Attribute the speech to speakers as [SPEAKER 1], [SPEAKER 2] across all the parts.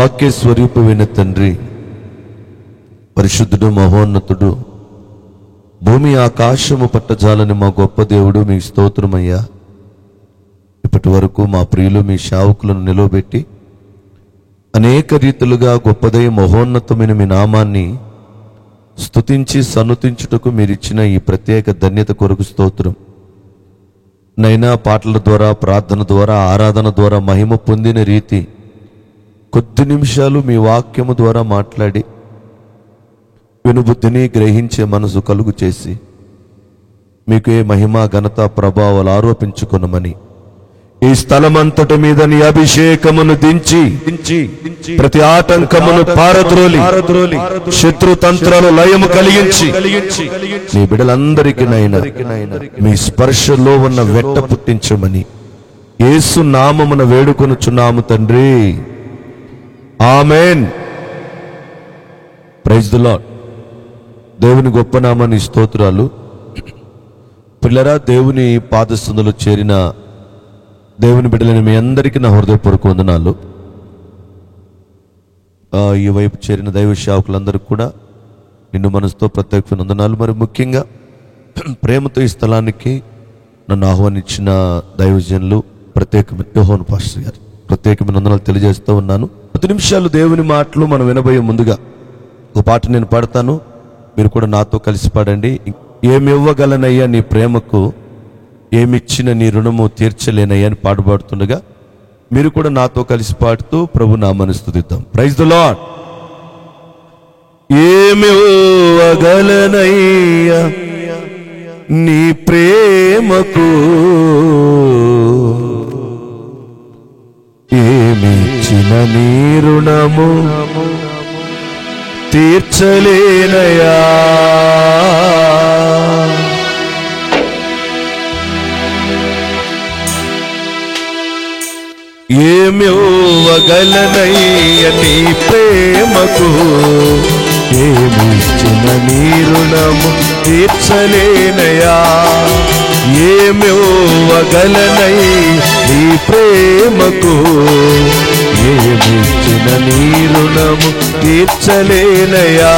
[SPEAKER 1] వాక్య స్వరూపమైన తండ్రి, పరిశుద్ధుడు, మహోన్నతుడు, భూమి ఆకాశము పట్టజాలని మా గొప్ప దేవుడు, మీ స్తోత్రమయ్యా. ఇప్పటి వరకు మా ప్రియులు మీ సేవకులను నిలవబెట్టి అనేక రీతులుగా గొప్పదై మహోన్నతమైన మీ నామాన్ని స్తుతించి సన్నుతించుటకు మీరిచ్చిన ఈ ప్రత్యేక ధన్యత కొరకు స్తోత్రం. నైనా పాటల ద్వారా, ప్రార్థన ద్వారా, ఆరాధన ద్వారా మహిమ పొందిన రీతి కొద్ది నిమిషాలు మీ వాక్యము ద్వారా మాట్లాడి వినుబుద్ధిని గ్రహించే మనసు కలుగు చేసి మీకే మహిమ, ఘనత, ప్రభావాలు ఆరోపించుకొనమని ఈ స్థలమంతటి మీద నీ అభిషేకమును దించి ప్రతి ఆటంకమును పారద్రోలి శత్రుతంత్రాలు లయము కలిగించి నీ బిడ్డలందరికీ మీ స్పర్శలో ఉన్న వెట్ట పుట్టించమని యేసు నామమున వేడుకొనుచున్నాము తండ్రి, ఆమేన్. Praise the lord. దేవుని గొప్ప నామాన్ని స్తోత్రాలు. పిల్లరా, దేవుని పాదస్థులలో చేరిన దేవుని బిడ్డలని మీ అందరికీ నా హృదయపూర్వక వందనాలు. ఈ వైపు చేరిన దైవ సేవకులందరికీ కూడా నిన్ను మనసుతో ప్రత్యేక వందనాలు. మరి ముఖ్యంగా ప్రేమతో ఈ స్థలానికి నన్ను ఆహ్వానించిన దైవజనులు ప్రత్యేకమైన యోహాను పాస్టర్ గారు ప్రత్యేకమైన వందనాలు తెలియజేస్తూ ఉన్నాను. 10 నిమిషాలు దేవుని మాటలు మనం వినబోయే ముందుగా ఒక పాట నేను పాడతాను, మీరు కూడా నాతో కలిసి పాడండి. ఏమి ఇవ్వగలనయ్యా నీ ప్రేమకు, ఏమిచ్చిన నీ రుణము తీర్చలేనయ్యా అని పాడుతుండగా మీరు కూడా నాతో కలిసి పాడుతూ ప్రభు నామమును స్తుతిద్దాం. Praise the lord. ఏమి ఇవ్వగలనయ్యా నీ ప్రేమకు, ఏమిచ్చిన నీ రుణము తీర్చలేనయ్యా. ఏమి ఇవ్వగలనయ్య నీ ప్రేమకు, ఏమిచ్చిన నీ రుణము తీర్చలేనయ్యా. ఏమి ఇవ్వగలనయ్య నీ ప్రేమకు, ఏమిచ్చిన నీ రుణము తీర్చలేనయ్యా.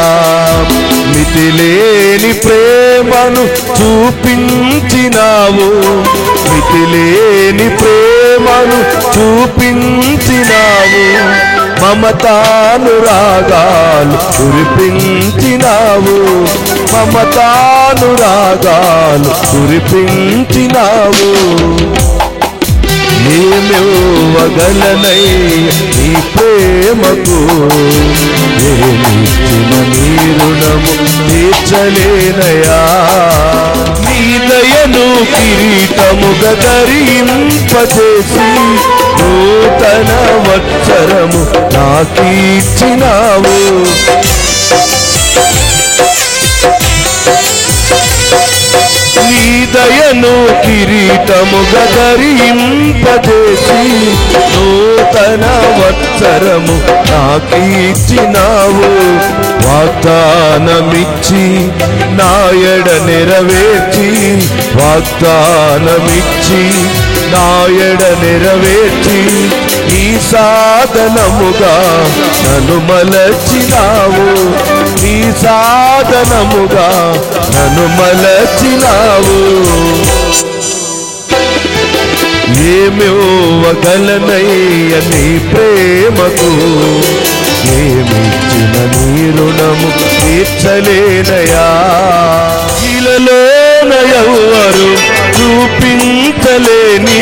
[SPEAKER 1] మితిలేని ప్రేమను చూపించినావు, మితిలేని ప్రేమను చూపించినావు. మమతానురాగాలు కురిపించినావు, మమతానురాగాలు కురిపించినావు. ఏమివ్వగలనయ్య నీ ప్రేమకు, ఏమిచ్చిన నీ రుణము తీర్చలేనయ్యా. నీ దయను కిరీటముగా ధరింపజేసి నూతన వత్సరము నాకిచ్చినావు. నీ దయను కిరీటముగా ధరింపజేసి నూతన వత్సరము నాకిచ్చినావు. వాగ్దానమిచ్చి నాయడ నెరవేర్చి, వాగ్దానమిచ్చి నాయడ నెరవేర్చి నీ సాధనముగా నన్ను మలచినావు, నీ సాధనముగా నన్ను మలచినావు. ఏమివ్వగలనయ్య నీ ప్రేమకు, ఏమిచ్చిన నీ రుణము తీర్చలేనయ్యా. ఇలలోన ఎవ్వరు చూపించలేని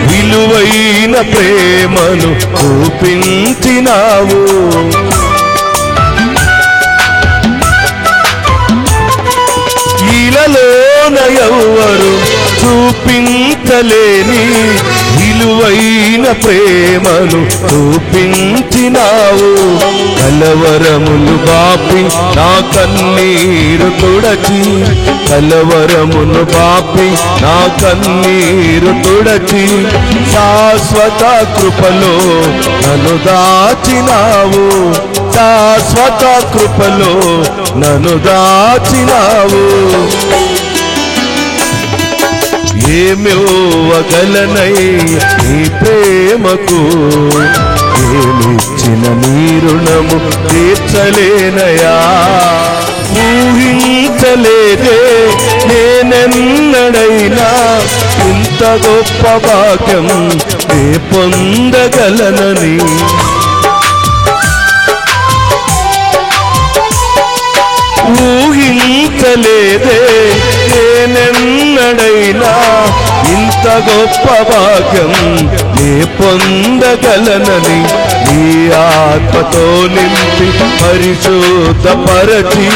[SPEAKER 1] విలువైన ప్రేమను చూపించినావు. ఇలలోన ఎవ్వరు చూపించలేని విలువైన ప్రేమను చూపించినావు. కలవరములు బాపి నా కన్నీరు తుడచి, కలవరములు బాపి నా కన్నీరు తుడచి శాశ్వత కృపలో నన్ను దాచినావు, శాశ్వత కృపలో నన్ను దాచినావు. ఏమివ్వగలనయ్య నీ ప్రేమకు, ఏమిచ్చిన నీ రుణము తీర్చలేనయా. ఊహించలేదే నేనెన్నడైనా ఇంత గొప్ప భాగ్యం నే పొందగలనని. ఊహించలేదే నేనెన్నడైనా ఇంత గొప్ప భాగ్యం నే పొందగలనని. నీ ఆత్మతో నింపి పరిశుద్ధపరచి,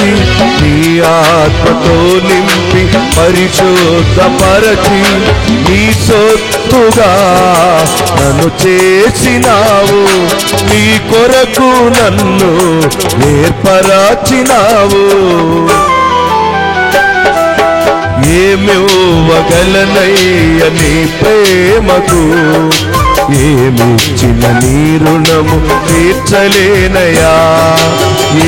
[SPEAKER 1] నీ ఆత్మతో నింపి పరిశుద్ధపరచి, నీ సొత్తుగా నన్ను చేసినావు. నీ కొరకు నన్ను ఏర్పరచినావు. ఏమివ్వగలనయ్య నీ ప్రేమకు, ఏమిచ్చిన నీ రుణము తీర్చలేనయా.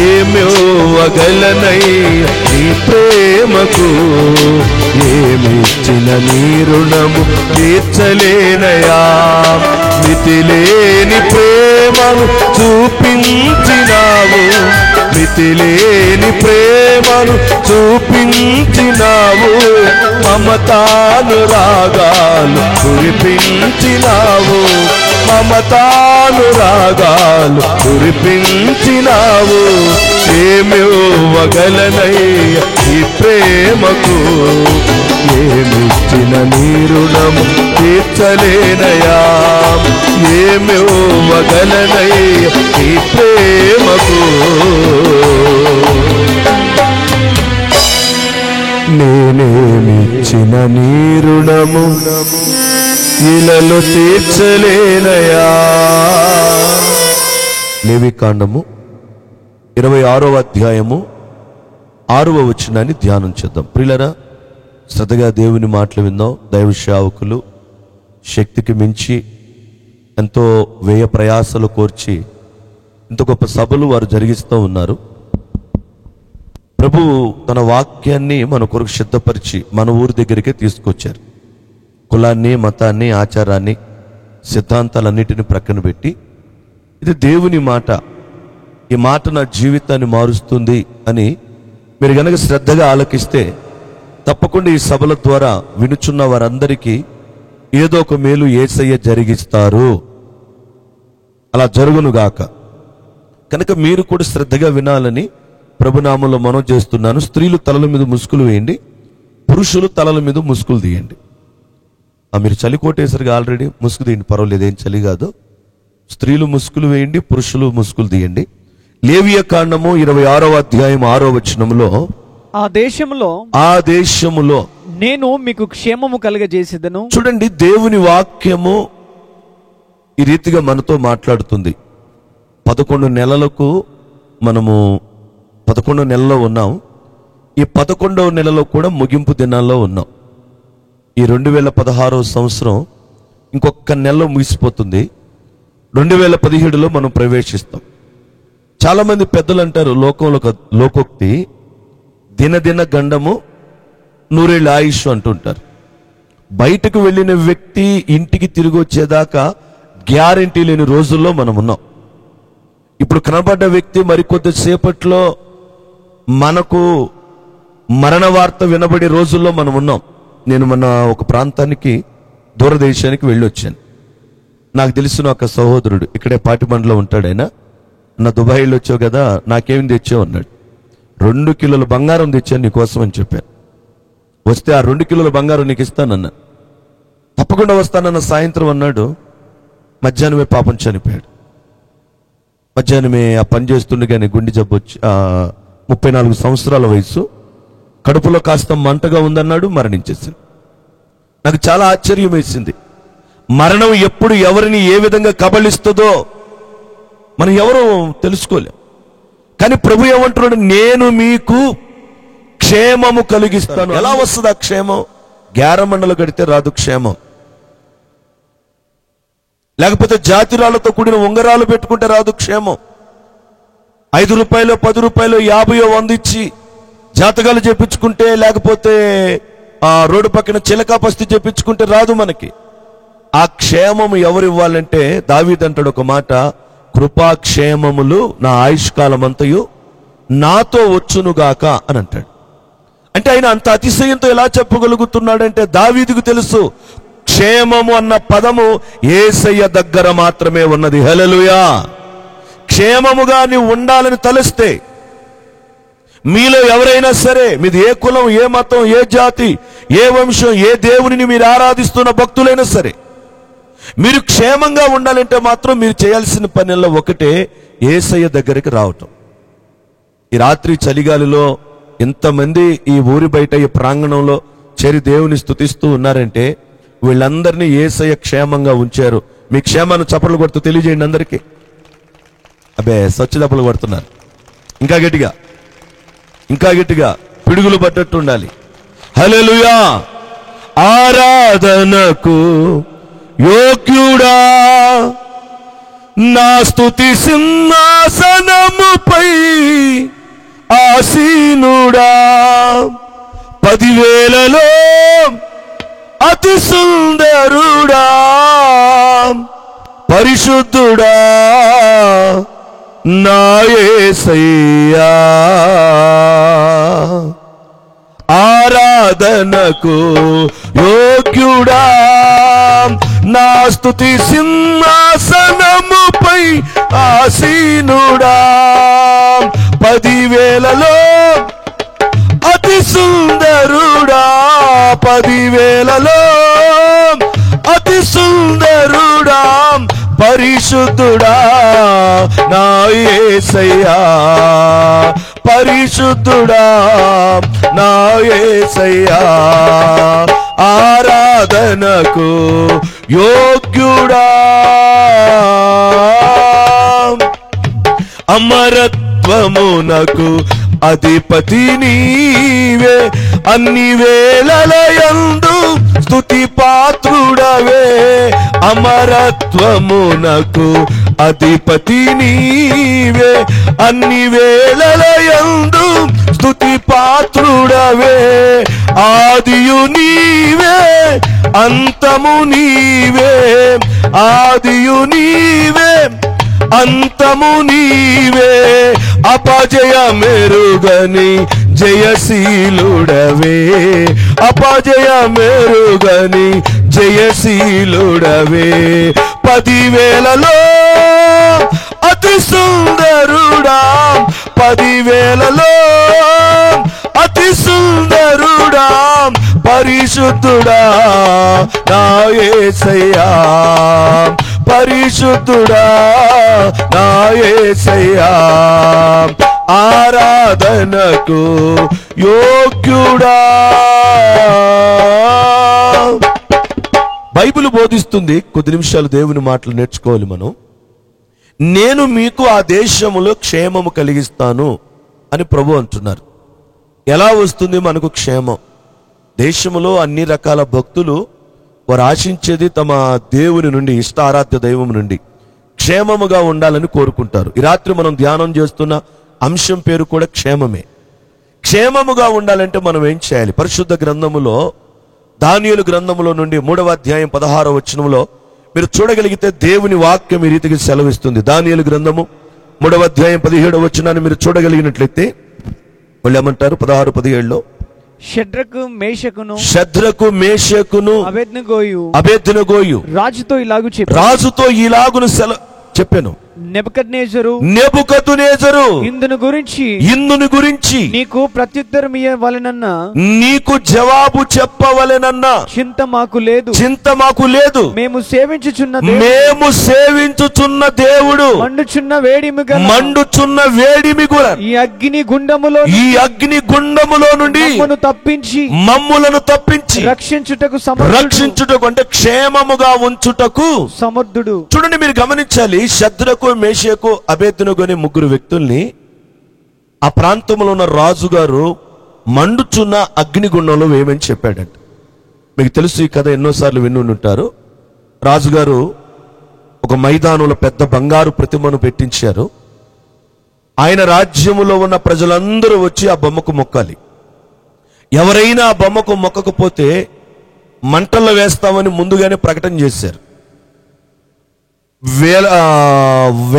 [SPEAKER 1] ఏమివ్వగలనయ్య నీ ప్రేమకు, ఏమిచ్చిన నీ రుణము తీర్చలేనయా. మితిలేని ప్రేమను చూపించినావు, మితిలేని ప్రేమను చూపించినావు. మమతానురాగాలు కురిపించినావు, మమతానురాగాలు కురిపించినావు. ఏమివ్వగలనయ్య ఈ ప్రేమకు, ఏమిచ్చిన నీ రుణము తీర్చలేనయా. ఏమివ్వగలనయ్య ఈ ప్రేమకు, నేనేమిచ్చిన నీ రుణము ఇలలో తీర్చలేనయా. లేవికాండము 26వ అధ్యాయము 6వ వచనాన్ని ధ్యానం చేద్దాం. ప్రియులారా, శ్రద్ధగా దేవుని మాటలు విందాం. దైవ సేవకులు శక్తికి మించి ఎంతో వ్యయ ప్రయాసలు కోర్చి ఇంత గొప్ప సభలు వారు జరిగిస్తూ ఉన్నారు. ప్రభువు తన వాక్యాన్ని మన కొరకు సిద్ధపరిచి మన ఊరి దగ్గరికే తీసుకొచ్చారు. కులాన్ని, మతాన్ని, ఆచారాన్ని, సిద్ధాంతాలన్నిటిని ప్రక్కన పెట్టి ఇది దేవుని మాట, ఈ మాట నా జీవితాన్ని మారుస్తుంది అని మీరు గనక శ్రద్ధగా ఆలకిస్తే తప్పకుండా ఈ సభల ద్వారా వినుచున్న వారందరికీ ఏదో ఒక మేలు యేసయ్య జరిగిస్తారు. అలా జరుగునుగాక. కనుక మీరు కూడా శ్రద్ధగా వినాలని ప్రభునామంలో మనం చేస్తున్నాను. స్త్రీలు తలల మీద ముసుగులు వేయండి, పురుషులు తలల మీద ముసుగులు తీయండి. మీరు చలి కోటేసరిగా ఆల్రెడీ ముసుగు తీయండి, పర్వాలేదు, ఏం చలి కాదు. స్త్రీలు ముసుగులు వేయండి, పురుషులు ముసుగులు తీయండి. లేవియ కాండము 26వ అధ్యాయం 6వ వచనంలో,
[SPEAKER 2] ఆ దేశములో నేను మీకు క్షేమము కలుగజేసేదను.
[SPEAKER 1] చూడండి, దేవుని వాక్యము ఈ రీతిగా మనతో మాట్లాడుతుంది. 11 నెలలకు మనము 11 నెలలో ఉన్నాం. ఈ 11వ నెలలో కూడా ముగింపు దినాల్లో ఉన్నాం. ఈ 2016వ సంవత్సరం ఇంకొక నెలలో ముగిసిపోతుంది. 2017లో మనం ప్రవేశిస్తాం. చాలా మంది పెద్దలు అంటారు, లోకంలో లోకోక్తి, దినదిన గండము నూరేళ్ళ ఆయుష్ అంటుంటారు. బయటకు వెళ్ళిన వ్యక్తి ఇంటికి తిరిగి వచ్చేదాకా గ్యారంటీ లేని రోజుల్లో మనం ఉన్నాం. ఇప్పుడు కనబడ్డ వ్యక్తి మరికొద్ది సేపట్లో మనకు మరణ వార్త వినబడే రోజుల్లో మనం ఉన్నాం. నేను మన ఒక ప్రాంతానికి, దూరదేశానికి వెళ్ళి వచ్చాను. నాకు తెలిసిన ఒక సహోదరుడు ఇక్కడే పాటిబండ్లో ఉంటాడు. ఆయన, నా దుబాయ్లో వచ్చావు కదా, నాకేమి తెచ్చావు అన్నాడు. 2 కిలోల బంగారం తెచ్చాను నీకోసం అని చెప్పాను. వస్తే ఆ 2 కిలోల బంగారం నీకు ఇస్తానన్నా. తప్పకుండా వస్తానన్న సాయంత్రం అన్నాడు. మధ్యాహ్నమే పాపం చనిపోయాడు. మధ్యాహ్నమే ఆ పని చేస్తుండగానే గుండె జబ్బు వచ్చి 34 సంవత్సరాల వయసు, కడుపులో కాస్త మంటగా ఉందన్నాడు, మరణించేసింది. నాకు చాలా ఆశ్చర్యం వేసింది. మరణం ఎప్పుడు ఎవరిని ఏ విధంగా కబళిస్తుందో మనం ఎవరో తెలుసుకోలేం. కానీ ప్రభు ఏమంటున్నాడు, నేను మీకు క్షేమము కలిగిస్తాను. ఎలా వస్తుంది ఆ క్షేమం? గ్యారమండలు కడితే రాదు క్షేమం. లేకపోతే జాతిరాలతో కూడిన ఉంగరాలు పెట్టుకుంటే రాదు క్షేమం. 5 రూపాయలు, 10 రూపాయలు, 50, 100 ఇచ్చి జాతకాలు చేపించుకుంటే, లేకపోతే ఆ రోడ్డు పక్కన చిలకా పస్తి చేపించుకుంటే రాదు మనకి. ఆ క్షేమము ఎవరు ఇవ్వాలంటే దావీదు అంటాడు ఒక మాట, కృపాక్షేమములు నా ఆయుష్కాలం అంతయు నాతో వచ్చునుగాక అని అంటాడు. అంటే ఆయన అంత అతిశయంతో ఎలా చెప్పగలుగుతున్నాడంటే దావీదుకు తెలుసు క్షేమము అన్న పదము యేసయ్య దగ్గర మాత్రమే ఉన్నది. హల్లెలూయా. క్షేమముగా నీవు ఉండాలని తలస్తే, మీలో ఎవరైనా సరే, మీది ఏ కులం, ఏ మతం, ఏ జాతి, ఏ వంశం, ఏ దేవునిని మీరు ఆరాధిస్తున్న భక్తులైనా సరే, మీరు క్షేమంగా ఉండాలంటే మాత్రం మీరు చేయాల్సిన పనుల్లో ఒకటే యేసయ్య దగ్గరికి రావటం. ఈ రాత్రి చలిగాలిలో ఇంతమంది ఈ ఊరి బయట ఈ ప్రాంగణంలో చేరి దేవుని స్తుతిస్తూ ఉన్నారంటే వీళ్ళందరినీ యేసయ్య క్షేమంగా ఉంచారు. మీ క్షేమాన్ని చప్పట్లు కొడుతూ తెలియజేయండి అందరికీ. అబ్బే స్వచ్ఛ చప్పట్లు కొడుతున్నారు. ఇంకా గట్టిగా, ఇంకా గట్టిగా పిడుగులు పడ్డట్టు ఉండాలి. హల్లెలూయా. ఆరాధనకు యోగ్యుడా నా స్తుతి సింహాసనముపై ఆసీనుడా, 10,000లో అతి సుందరుడా, పరిశుద్ధుడా నా యేసయ్యా. ఆరాధనకు యోగ్యుడా నా స్తుతి సింహాసనముపై ఆసీనుడా, 10,000లో అతి సుందరుడా, 10,000లో అతి సుందరుడా, పరిశుద్ధుడా నా యేసయ్యా, పరిశుద్ధుడా నా యేసయ్యా. ఆరాధనకు యోగ్యుడా, అమరత్వమునకు అధిపతి నీవే, అన్ని వేళలయందు స్తుతి పాత్రుడవే. అమరత్వమునకు అధిపతి నీవే, అన్ని వేళలయందు స్తుతి పాత్రుడవే. ఆదియు నీవే అంతము నీవే, ఆదియు నీవే అంతము నీవే. అపజయ మెరుగని జయశీలుడవే, అపజయ మెరుగని జయశీలుడవే. 10,000లో అతి సుందరుడా, 10,000లో అతి సుందరుడా, పరిశుద్ధుడా నా యేసయ్యా, పరిశుద్ధుడా నా యేసయ్యా. ఆరాధనకు యోగ్యుడా. బైబిల్ బోధిస్తుంది, కొద్ది నిమిషాలు దేవుని మాటలు నేర్చుకోవాలి మనం. నేను మీకు ఆ దేశములో క్షేమము కలిగిస్తాను అని ప్రభు అంటున్నారు. ఎలా వస్తుంది మనకు క్షేమం? దేశములో అన్ని రకాల భక్తులు వారు ఆశించేది తమ దేవుని నుండి, ఇష్ట ఆరాధ్య దైవం నుండి క్షేమముగా ఉండాలని కోరుకుంటారు. ఈ రాత్రి మనం ధ్యానం చేస్తున్న అంశం పేరు కూడా క్షేమమే. క్షేమముగా ఉండాలంటే మనం ఏం చేయాలి? పరిశుద్ధ గ్రంథములో దానియేలు గ్రంథములో నుండి 3వ అధ్యాయం 16వ వచనంలో మీరు చూడగలిగితే దేవుని వాక్యం ఈ రీతికి సెలవిస్తుంది. దానియేలు గ్రంథము 3వ అధ్యాయం 17వ వచనాన్ని మీరు చూడగలిగినట్లయితే వాళ్ళు ఏమంటారు? 16, 17లో
[SPEAKER 2] షద్రకు మేషకును అబేద్నెగోయు రాజుతో ఇలాగును
[SPEAKER 1] చెప్పాను.
[SPEAKER 2] నెబుకద్నెజరు ఇందును గురించి నీకు ప్రత్యుత్తరం ఇవ్వవలెనన్న,
[SPEAKER 1] నీకు జవాబు చెప్పవలెనన్న
[SPEAKER 2] చింత మాకు లేదు. మేము సేవించుచున్న దేవుడు మండుచున్న వేడిమి గల ఈ అగ్ని గుండములో నుండి మమ్ములను తప్పించి రక్షించుటకు అంటే క్షేమముగా ఉంచుటకు సమర్థుడు. చూడండి, మీరు గమనించాలి. షద్రకు, మేషకు, అబేద్నెగో అనే 3 వ్యక్తుల్ని ఆ ప్రాంతంలో ఉన్న రాజుగారు మండుచున్న అగ్నిగుండంలో వేయమని చెప్పాడంట. మీకు తెలుసు ఈ కథ, ఎన్నోసార్లు విని ఉంటారు. రాజుగారు ఒక మైదానంలో పెద్ద బంగారు ప్రతిమను పెట్టించారు. ఆయన రాజ్యములో ఉన్న ప్రజలందరూ వచ్చి ఆ బొమ్మకు మొక్కాలి. ఎవరైనా ఆ బొమ్మకు మొక్కకపోతే మంటల్లో వేస్తామని ముందుగానే ప్రకటన చేశారు.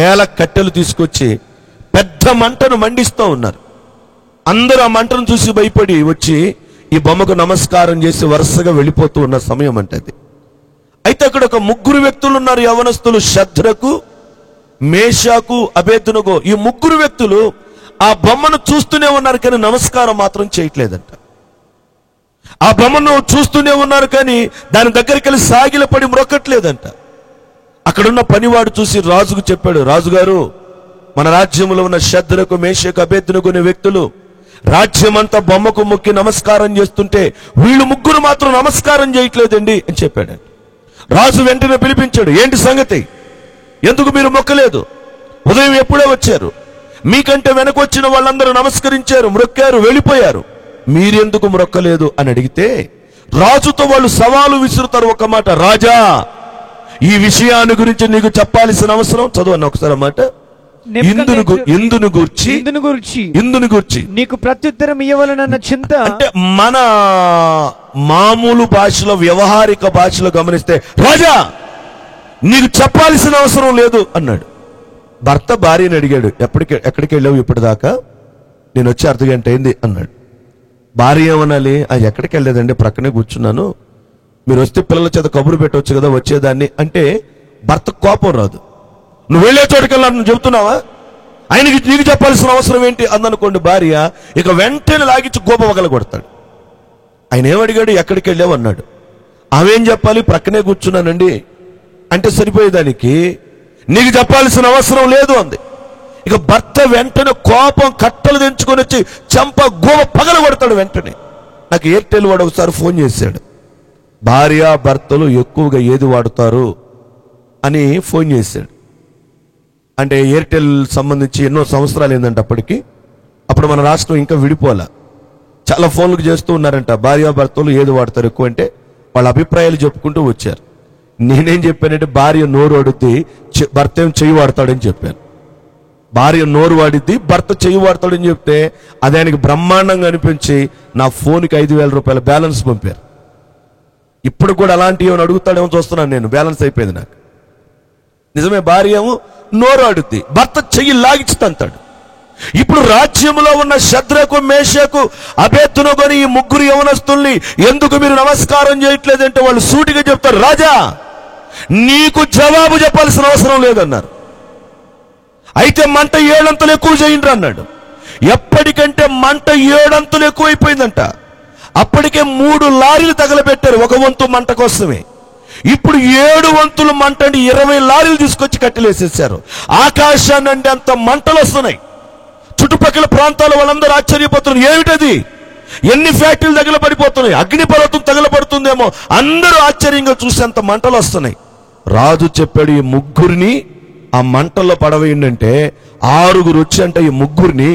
[SPEAKER 2] వేల కట్టెలు తీసుకొచ్చి పెద్ద మంటను మండిస్తూ ఉన్నారు. అందరూ ఆ మంటను చూసి భయపడి వచ్చి ఈ బొమ్మకు నమస్కారం చేసి వరుసగా వెళ్ళిపోతూ ఉన్న సమయం అంటే అది. అయితే అక్కడ ఒక ముగ్గురు వ్యక్తులు ఉన్నారు, యవనస్తులు, షద్రకు, మేషాకు, అబేద్నెగో. ఈ ముగ్గురు వ్యక్తులు ఆ బొమ్మను చూస్తూనే ఉన్నారు కానీ నమస్కారం మాత్రం చేయట్లేదంట. ఆ బొమ్మను చూస్తూనే ఉన్నారు కానీ దాని దగ్గరికి వెళ్ళి సాగిలపడి మ్రొక్కట్లేదంట. అక్కడున్న పనివాడు చూసి రాజుకు చెప్పాడు, రాజుగారు, మన రాజ్యంలో ఉన్న షద్రకు, మేషకు, అబేద్నెగో అనే వ్యక్తులు రాజ్యమంతా బొమ్మకు మొక్కి నమస్కారం చేస్తుంటే వీళ్ళు ముగ్గురు మాత్రం నమస్కారం చేయట్లేదండి అని చెప్పాడు. రాజు వెంటనే పిలిపించాడు, ఏంటి సంగతి, ఎందుకు మీరు మొక్కలేదు? ఉదయం ఎప్పుడో వచ్చారు, మీకంటే వెనకొచ్చిన వాళ్ళందరూ నమస్కరించారు, మ్రొక్కారు, వెళ్ళిపోయారు, మీరెందుకు మ్రొక్కలేదు అని అడిగితే రాజుతో వాళ్ళు సవాలు విసురుతారు. ఒక మాట, రాజా, ఈ విషయాన్ని గురించి నీకు చెప్పాల్సిన అవసరం, చదువు ఒకసారి అన్నమాట, ఇందును గూర్చి
[SPEAKER 3] నీకు ప్రత్యుత్తరం ఇవ్వవలనన్న చింత.
[SPEAKER 2] అంటే మన మామూలు భాషలో, వ్యవహారిక భాషలో గమనిస్తే, రాజా నీకు చెప్పాల్సిన అవసరం లేదు అన్నాడు. భర్త భార్యని అడిగాడు, ఎక్కడికి వెళ్ళావు ఇప్పటిదాకా? నేను వచ్చి అర్ధగంట అయింది అన్నాడు. భార్య ఏమనాలి, ఎక్కడికి వెళ్ళలేదండి, ప్రక్కనే కూర్చున్నాను, మీరు వస్తే పిల్లల చేత కబురు పెట్టవచ్చు కదా వచ్చేదాన్ని అంటే భర్త కోపం రాదు. నువ్వు వెళ్ళే చోటుకెళ్ళా నువ్వు చెబుతున్నావా, ఆయనకి నీకు చెప్పాల్సిన అవసరం ఏంటి అందనుకోండి భార్య, ఇక వెంటనే లాగించి గోప వగల కొడతాడు. ఆయన ఏమడిగాడు, ఎక్కడికి వెళ్ళావు అన్నాడు. ఆమెం చెప్పాలి, ప్రక్కనే కూర్చున్నానండి అంటే సరిపోయేదానికి నీకు చెప్పాల్సిన అవసరం లేదు అంది. ఇక భర్త వెంటనే కోపం కట్టలు తెంచుకొని వచ్చి చంప గోప పగల కొడతాడు. వెంటనే నాకు ఎయిర్టెల్ వాడు ఒకసారి ఫోన్ చేశాడు, భార్య భర్తలు ఎక్కువగా ఏది వాడుతారు అని ఫోన్ చేశాడు. అంటే ఎయిర్టెల్ సంబంధించి ఎన్నో సంవత్సరాలు ఏంటంటే అప్పుడు మన రాష్ట్రం ఇంకా విడిపోలే, చాలా ఫోన్లకు చేస్తూ ఉన్నారంట. భార్య భర్తలు ఏది వాడతారు ఎక్కువ అంటే వాళ్ళ అభిప్రాయాలు చెప్పుకుంటూ వచ్చారు. నేనేం చెప్పానంటే, భార్య నోరు వాడుద్ది, భర్త ఏం చెయ్యి వాడతాడని చెప్పాను. భార్య నోరు వాడిద్ది, భర్త చెయ్యి వాడతాడని చెప్తే అది ఆయనకి బ్రహ్మాండంగా అనిపించి నా ఫోన్కి 5,000 రూపాయల బ్యాలెన్స్ పంపారు. ఇప్పుడు కూడా అలాంటివి ఏమైనా అడుగుతాడేమో చూస్తున్నాను నేను, బ్యాలెన్స్ అయిపోయింది నాకు. నిజమే, భార్య ఏమో నోరు ఆడుద్ది, భర్త చెయ్యి లాగిస్తాడు. ఇప్పుడు రాజ్యంలో ఉన్న షద్రకు, మేషకు, అబేద్నెగో ఈ ముగ్గురు యవనస్తుల్ని ఎందుకు మీరు నమస్కారం చేయట్లేదంటే వాళ్ళు సూటిగా చెప్తారు, రాజా నీకు జవాబు చెప్పాల్సిన అవసరం లేదన్నారు. అయితే మంట 7 అంతలు ఎక్కువ చేయండి అన్నాడు. ఎప్పటికంటే మంట 7 అంతలు ఎక్కువైపోయిందంట. అప్పటికే 3 లారీలు తగలబెట్టారు ఒక వంతు మంట కోసమే. ఇప్పుడు 7 వంతులు మంట అంటే 20 లారీలు తీసుకొచ్చి కట్టెలేసేసారు. ఆకాశాన్ని అంటే అంత మంటలు వస్తున్నాయి. చుట్టుపక్కల ప్రాంతాల వాళ్ళందరూ ఆశ్చర్యపోతున్నారు, ఏమిటది, ఎన్ని ఫ్యాక్టరీలు తగలబడిపోతున్నాయి, అగ్నిపర్వతం తగలబడుతుందేమో, అందరూ ఆశ్చర్యంగా చూసేంత మంటలు వస్తున్నాయి. రాజు చెప్పాడు, ఈ ముగ్గురిని ఆ మంటల్లో పడవేయండి. 6 వచ్చి అంటే ఈ ముగ్గురిని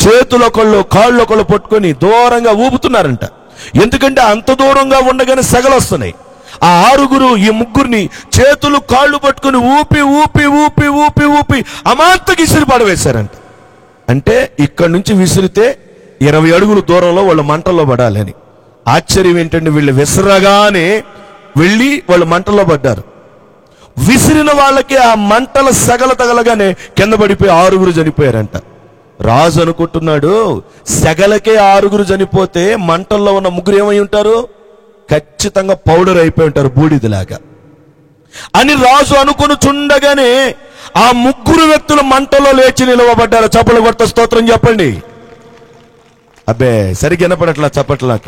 [SPEAKER 2] చేతులొకళ్ళు కాళ్ళొకళ్ళు పట్టుకొని దూరంగా ఊపుతున్నారంట. ఎందుకంటే అంత దూరంగా ఉండగానే సెగలు వస్తున్నాయి. ఆ 6 ఈ ముగ్గురిని చేతులు కాళ్ళు పట్టుకుని ఊపి ఊపి ఊపి ఊపి ఊపి అమాంతకి ఇసిరి పడవేశారంట. అంటే ఇక్కడి నుంచి విసిరితే 20 అడుగులు దూరంలో వాళ్ళు మంటల్లో పడాలని. ఆశ్చర్యం ఏంటంటే, వీళ్ళు విసరగానే వెళ్ళి వాళ్ళు మంటల్లో పడ్డారు. విసిరిన వాళ్ళకి ఆ మంటల సెగల తగలగానే కింద పడిపోయి 6 చనిపోయారంట. రాజు అనుకుంటున్నాడు, సెగలకే 6 చనిపోతే మంటల్లో ఉన్న ముగ్గురు ఏమై ఉంటారు, ఖచ్చితంగా పౌడర్ అయిపోయి ఉంటారు, బూడిదలాగా అని రాజు అనుకుని చుండగానే ఆ 3 వ్యక్తులు మంటలో లేచి నిలవబడ్డారు. చప్పట్లు కొడతా స్తోత్రం చెప్పండి. అబ్బే సరిగ్గా వినపడట్లా చప్పట్లాక.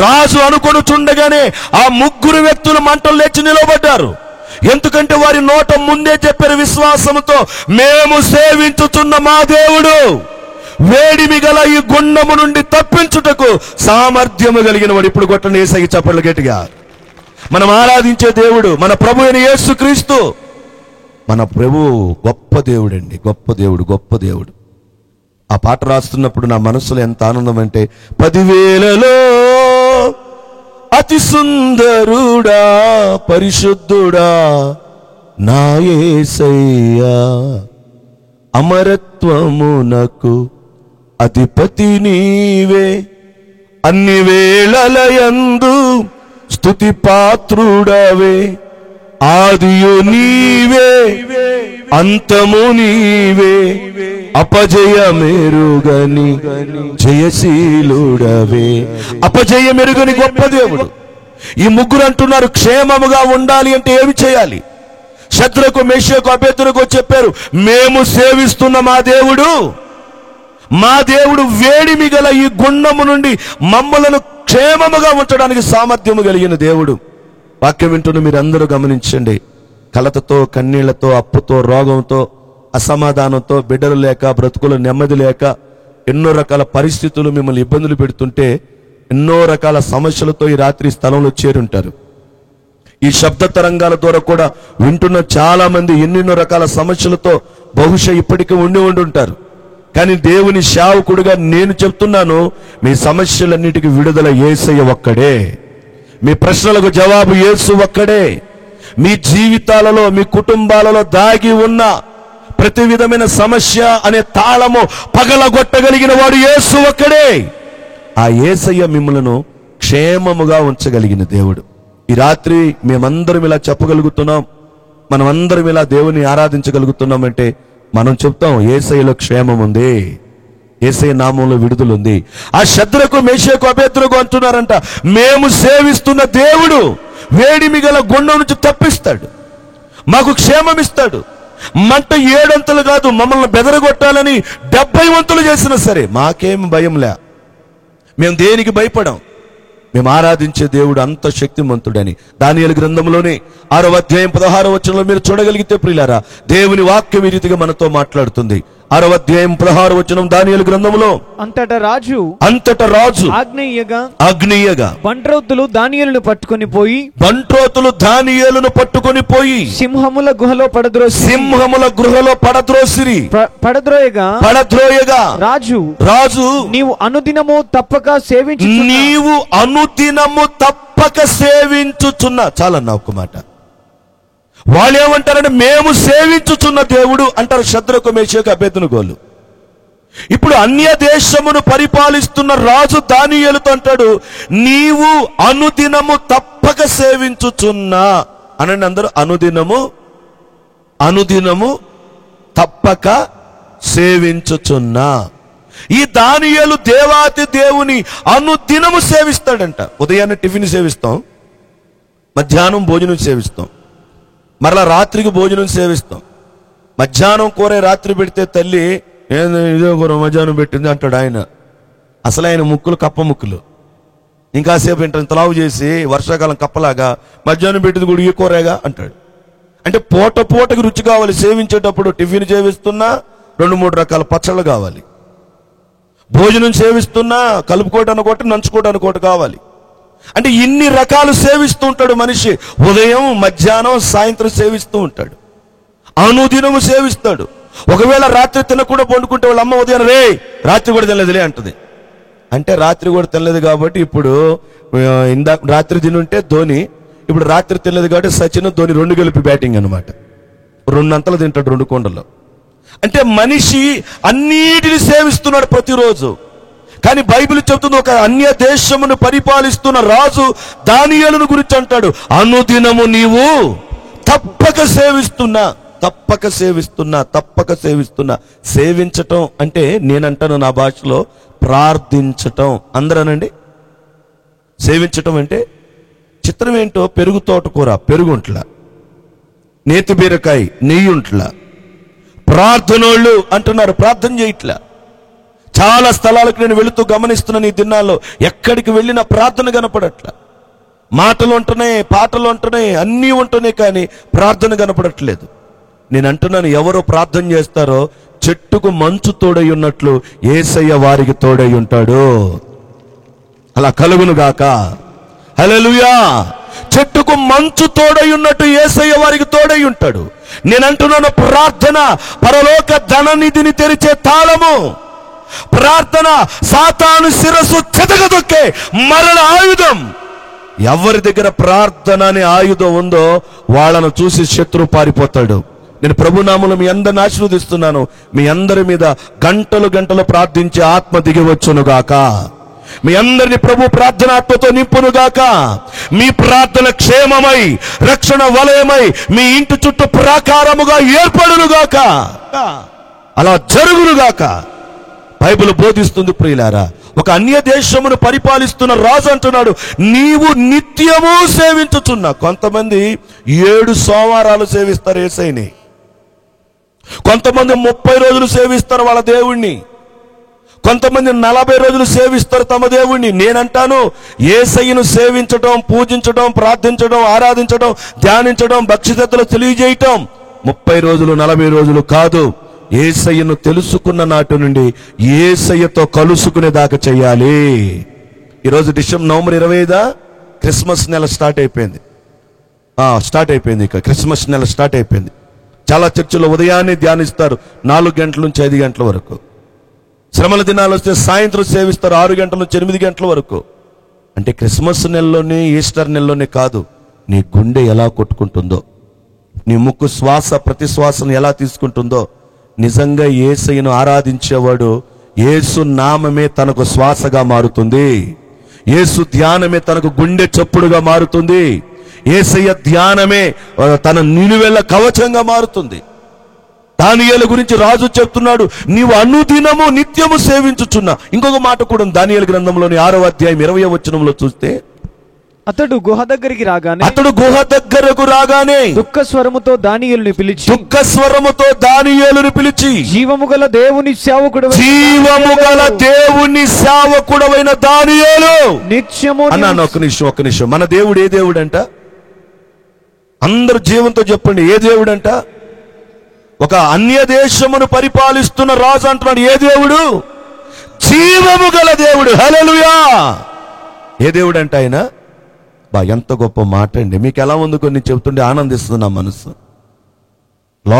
[SPEAKER 2] రాజు అనుకుని చుండగానే ఆ 3 వ్యక్తులు మంటలు లేచి నిలవబడ్డారు. ఎందుకంటే వారి నోట ముందే చెప్పారు విశ్వాసముతో, మేము సేవించుచున్న మా దేవుడు వేడిమి గల ఈ గుండము నుండి తప్పించుటకు సామర్థ్యము కలిగిన వాడు. ఇప్పుడు కొట్టండి యేసయ్య చప్పట్లు గట్టిగా. మనం ఆరాధించే దేవుడు మన ప్రభు అయిన యేసుక్రీస్తు. మన ప్రభు గొప్ప దేవుడు అండి, గొప్ప దేవుడు, గొప్ప దేవుడు. ఆ పాట రాస్తున్నప్పుడు నా మనసులో ఎంత ఆనందం అంటే, 10,000లో అతి సుందరుడా పరిశుద్ధుడా నా యేసయ్యా, అమరత్వమునకు అధిపతి నీవే, అన్ని వేళలయందు స్తుతి పాత్రుడవే, ఆదియు నీవే అంతము నీవే, అపజయమెరుగని జయశీలుడవే. అపజయమెరుగని గొప్ప దేవుడు. ఈ ముగ్గురు అంటున్నారు క్షేమముగా ఉండాలి అంటే ఏమి చేయాలి? శద్రకు, మేషకు, అబేద్నెగో చెప్పారు, మేము సేవిస్తున్న మా దేవుడు వేడిమి గల ఈ గుండము నుండి మమ్మలను క్షేమముగా ఉంచడానికి సామర్థ్యము కలిగిన దేవుడు. వాక్యం వింటున్న మీరందరూ గమనించండి. కలతతో, కన్నీళ్లతో, అప్పుతో, రోగంతో, అసమాధానంతో, బిడ్డలు లేక, బ్రతుకులు నెమ్మది లేక, ఎన్నో రకాల పరిస్థితులు మిమ్మల్ని ఇబ్బందులు పెడుతుంటే, ఎన్నో రకాల సమస్యలతో ఈ రాత్రి స్థలంలో చేరుంటారు. ఈ శబ్ద తరంగాల ద్వారా కూడా వింటున్న చాలా మంది ఎన్నెన్నో రకాల సమస్యలతో బహుశా ఇప్పటికీ ఉండి ఉంటారు. కానీ దేవుని సేవకుడిగా నేను చెప్తున్నాను, మీ సమస్యలన్నిటికీ విడుదల యేసయ్య ఒక్కడే. మీ ప్రశ్నలకు జవాబు యేసు ఒక్కడే. మీ జీవితాలలో, మీ కుటుంబాలలో దాగి ఉన్న ప్రతి విధమైన సమస్య అనే తాళము పగలగొట్టగలిగిన వాడు యేసు ఒక్కడే. ఆ యేసయ్య మిమ్మలను క్షేమముగా ఉంచగలిగిన దేవుడు. ఈ రాత్రి మేమందరం ఇలా చెప్పగలుగుతున్నాం, మనమందరం ఇలా దేవుని ఆరాధించగలుగుతున్నామంటే మనం చెప్తాం యేసయ్యలో క్షేమం ఉంది, యేసయ్య నామంలో విడుదల ఉంది. ఆ శద్రకు, మేషకు, అబేద్నెగో అంటున్నారంట, మేము సేవిస్తున్న దేవుడు వేడిమి గల గుండం నుంచి తప్పిస్తాడు, మాకు క్షేమం ఇస్తాడు. మంట 7 అంతలు కాదు, మమ్మల్ని బెదరగొట్టాలని 70 వంతులు చేసినా సరే మాకేం భయంలే, మేము దేనికి భయపడం. మేము ఆరాధించే దేవుడు అంత శక్తిమంతుడని దానియేలు గ్రంథంలోనే 6వ అధ్యాయం 16వ వచనంలో మీరు చూడగలిగితే ప్రియులారా, దేవుని వాక్యం ఈ రీతిగా మనతో మాట్లాడుతుంది. 6వ అధ్యాయం 16వ వచనం దానియేలు గ్రంథంలో, అంతట రాజు ఆజ్ఞేయగా
[SPEAKER 3] బంట్రోతులు దానియేలును పట్టుకొని పోయి సింహముల గుహలో
[SPEAKER 2] పడద్రోసిరి. పడద్రోయగా రాజు
[SPEAKER 3] నీవు అనుదినము తప్పక
[SPEAKER 2] సేవించుచున్నా. చాలన్నా ఒక్క మాట. వాళ్ళు ఏమంటారంటే మేము సేవించుచున్న దేవుడు అంటారు శద్రకు, మేషకు, అబేద్నెగోలు. ఇప్పుడు అన్య దేశమును పరిపాలిస్తున్న రాజు దానియేలుతో అంటాడు, నీవు అనుదినము తప్పక సేవించుచున్నా అనండి అందరూ. అనుదినము తప్పక సేవించుచున్నా. ఈ దానియేలు దేవాతి దేవుని అనుదినము సేవిస్తాడంట. ఉదయాన్నే టిఫిన్ సేవిస్తాం, మధ్యాహ్నం భోజనం సేవిస్తాం, మరలా రాత్రికి భోజనం సేవిస్తాం. మధ్యాహ్నం కూర రాత్రి పెడితే తల్లి ఇదే కూర మధ్యాహ్నం పెట్టింది అంటాడు ఆయన. అసలు ఆయన ముక్కులు కప్ప ముక్కులు. ఇంకాసేపు ఇంత తలావు చేసి వర్షాకాలం కప్పలాగా మధ్యాహ్నం పెట్టింది కూడా ఈ కూరేగా అంటాడు. అంటే పూటకి రుచి కావాలి. సేవించేటప్పుడు టిఫిన్ సేవిస్తున్నా 2-3 రకాల పచ్చళ్ళు కావాలి. భోజనం సేవిస్తున్నా కలుపుకోవడానికి ఒకటి, నంచుకోవడానికి ఒకటి కావాలి. అంటే ఇన్ని రకాలు సేవిస్తూ ఉంటాడు మనిషి. ఉదయం, మధ్యాహ్నం, సాయంత్రం సేవిస్తూ ఉంటాడు. అనుదినము సేవిస్తాడు. ఒకవేళ రాత్రి తినకుండా పండుకుంటే వాళ్ళ అమ్మ ఉదయం రాత్రి కూడా తినలేదులే అంటది. అంటే రాత్రి కూడా తినలేదు కాబట్టి ఇప్పుడు ఇందాక రాత్రి తినుంటే ధోని, ఇప్పుడు రాత్రి తినలేదు కాబట్టి సచిన్, ధోని 2 కలిపి బ్యాటింగ్ అనమాట. 2 అంతలు తింటాడు 2 కొండల్లో. అంటే మనిషి అన్నిటిని సేవిస్తున్నాడు ప్రతిరోజు. కానీ బైబిల్ చెబుతుంది, ఒక అన్య దేశమును పరిపాలిస్తున్న రాజు దానియేలును గురించి అంటాడు, అనుదినము నీవు తప్పక సేవిస్తున్నా. సేవించటం అంటే నేనంటాను నా భాషలో ప్రార్థించటం. అందరనండి. సేవించటం అంటే చిత్రం ఏంటో, పెరుగు తోటకూర పెరుగుంట్ల, నేతి బీరకాయ నెయ్యుంట్ల. ప్రార్థనోళ్ళు అంటున్నారు, ప్రార్థన చేయట్లా. చాలా స్థలాలకు నేను వెళుతూ గమనిస్తున్నాను ఈ దినాల్లో, ఎక్కడికి వెళ్ళినా ప్రార్థన కనపడట్లా. మాటలు ఉంటున్నాయి, పాటలు ఉంటున్నాయి, అన్నీ ఉంటున్నాయి, కానీ ప్రార్థన కనపడట్లేదు. నేను అంటున్నాను, ఎవరు ప్రార్థన చేస్తారో చెట్టుకు మంచు తోడై ఉన్నట్లు యేసయ్య వారికి తోడై ఉంటాడు. అలా కలుగును గాక. హల్లెలూయా. చెట్టుకు మంచు తోడై ఉన్నట్టు యేసయ్య వారికి తోడై ఉంటాడు. నేను అంటున్నాను, ప్రార్థన పరలోక ధననిధిని తెరిచే తాళము. ప్రార్థన సాతాను శిరస్సు చెదగదొక్కే మరణ ఆయుధం. ఎవరి దగ్గర ప్రార్థన అనే ఆయుధం ఉందో వాళ్ళను చూసి శత్రువు పారిపోతాడు. నేను ప్రభునామములో మీ అందరిని ఆశీర్వదిస్తున్నాను. మీ అందరి మీద గంటలు ప్రార్థించే ఆత్మ దిగివచ్చును గాక. మీ అందరిని ప్రభు ప్రార్థనాత్మతో నింపునుగాక. మీ ప్రార్థన క్షేమమై రక్షణ వలయమై మీ ఇంటి చుట్టూ ప్రాకారముగా ఏర్పడునుగాక. అలా జరుగునుగాక. బైబిల్ బోధిస్తుంది ప్రియులారా. ఒక అన్య దేశమును పరిపాలిస్తున్న రాజు అంటున్నాడు, నీవు నిత్యము సేవించుచున్నా. కొంతమంది 7 సోమవారాలు సేవిస్తారు యేసయ్యని, కొంతమంది 30 రోజులు సేవిస్తారు వాళ్ళ దేవుణ్ణి, కొంతమంది 40 రోజులు సేవిస్తారు తమ దేవుణ్ణి. నేనంటాను, యేసయ్యను సేవించడం, పూజించడం, ప్రార్థించడం, ఆరాధించడం, ధ్యానించడం, భక్తిశ్రద్ధలు తెలియజేయటం 30 రోజులు 40 రోజులు కాదు. యేసయ్యను తెలుసుకున్న నాటి నుండి యేసయ్యతో కలుసుకునేదాకా చెయ్యాలి. ఈరోజు నవంబర్ 25 క్రిస్మస్ నెల స్టార్ట్ అయిపోయింది. ఇక క్రిస్మస్ నెల స్టార్ట్ అయిపోయింది. చాలా చర్చిలో ఉదయాన్నే ధ్యానిస్తారు 4 గంటల నుంచి 5 గంటల వరకు. శ్రమల దినాలు వస్తే సాయంత్రం సేవిస్తారు 6 గంటల నుంచి 8 గంటల వరకు. అంటే క్రిస్మస్ నెలలోనే, ఈస్టర్ నెలలోనే కాదు, నీ గుండె ఎలా కొట్టుకుంటుందో, నీ ముక్కు శ్వాస ప్రతి శ్వాసను ఎలా తీసుకుంటుందో, నిజంగా యేసయ్యను ఆరాధించేవాడు యేసు నామమే తనకు శ్వాసగా మారుతుంది. యేసు ధ్యానమే తనకు గుండె చప్పుడుగా మారుతుంది. యేసయ్య ధ్యానమే తన నిలువెల్ల కవచంగా మారుతుంది. దానియేలు గురించి రాజు చెప్తున్నాడు, నీవు అనుదినము నిత్యము సేవించుచున్నా. ఇంకొక మాట కూడా దానియేలు గ్రంథంలోని 6వ అధ్యాయం 20వ వచనంలో చూస్తే,
[SPEAKER 3] అతడు గుహ దగ్గరకు రాగానే దుఃఖ స్వరముతో దానియేలుని పిలిచి జీవము గల దేవుని సేవకుడవైన దానియేలు నిత్యము
[SPEAKER 2] అన్నాను. ఒక నిమిషం. మన దేవుడు ఏ దేవుడంట? అందరు జీవంతో చెప్పండి, ఏ దేవుడంట? ఒక అన్య దేశమును పరిపాలిస్తున్న రాజు అంటున్నాడు, ఏ దేవుడు? జీవము గల దేవుడు. హల్లెలూయా. ఏ దేవుడు అంట ఆయన? ఎంత గొప్ప మాట అండి. మీకు ఎలా ఉంది? కొన్ని చెబుతుంటే ఆనందిస్తుంది నా మనసు.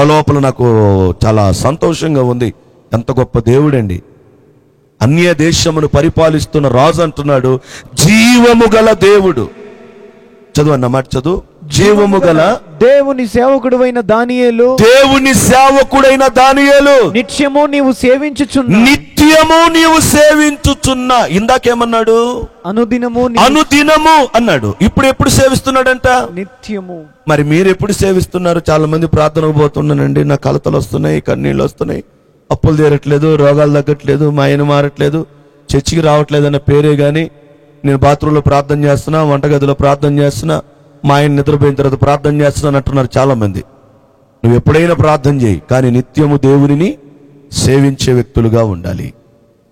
[SPEAKER 2] లోపల నాకు చాలా సంతోషంగా ఉంది. ఎంత గొప్ప దేవుడండి. అన్య దేశమును పరిపాలిస్తున్న రాజు అంటున్నాడు, జీవము గల దేవుడు. చదువు అన్నమాట, చదువు. జీవము గల
[SPEAKER 3] దేవుని సేవకుడైన దానియేలు నిత్యము నీవు సేవించుచున్నా. ఇందాకేమన్నాడు? అనుదినము
[SPEAKER 2] అన్నాడు. ఇప్పుడు ఎప్పుడు సేవిస్తున్నాడంట?
[SPEAKER 3] నిత్యము.
[SPEAKER 2] మరి మీరు ఎప్పుడు సేవిస్తున్నారు? చాలా మంది ప్రార్థనకు పోతున్నానండి, నా కలతలు వస్తున్నాయి, కన్నీళ్ళు వస్తున్నాయి, అప్పులు తీరట్లేదు, రోగాలు తగ్గట్లేదు, మా ఆయన మారట్లేదు, చర్చికి రావట్లేదు అన్న పేరే గాని నేను బాత్రూంలో ప్రార్థన చేస్తున్నా, వంటగదిలో ప్రార్థన చేస్తున్నా, మా ఆయన నిద్రపోయిన తర్వాత ప్రార్థన చేస్తున్నాను అంటున్నారు చాలా మంది. నువ్వు ఎప్పుడైనా ప్రార్థన చేయి, కానీ నిత్యము దేవుడిని సేవించే వ్యక్తులుగా ఉండాలి.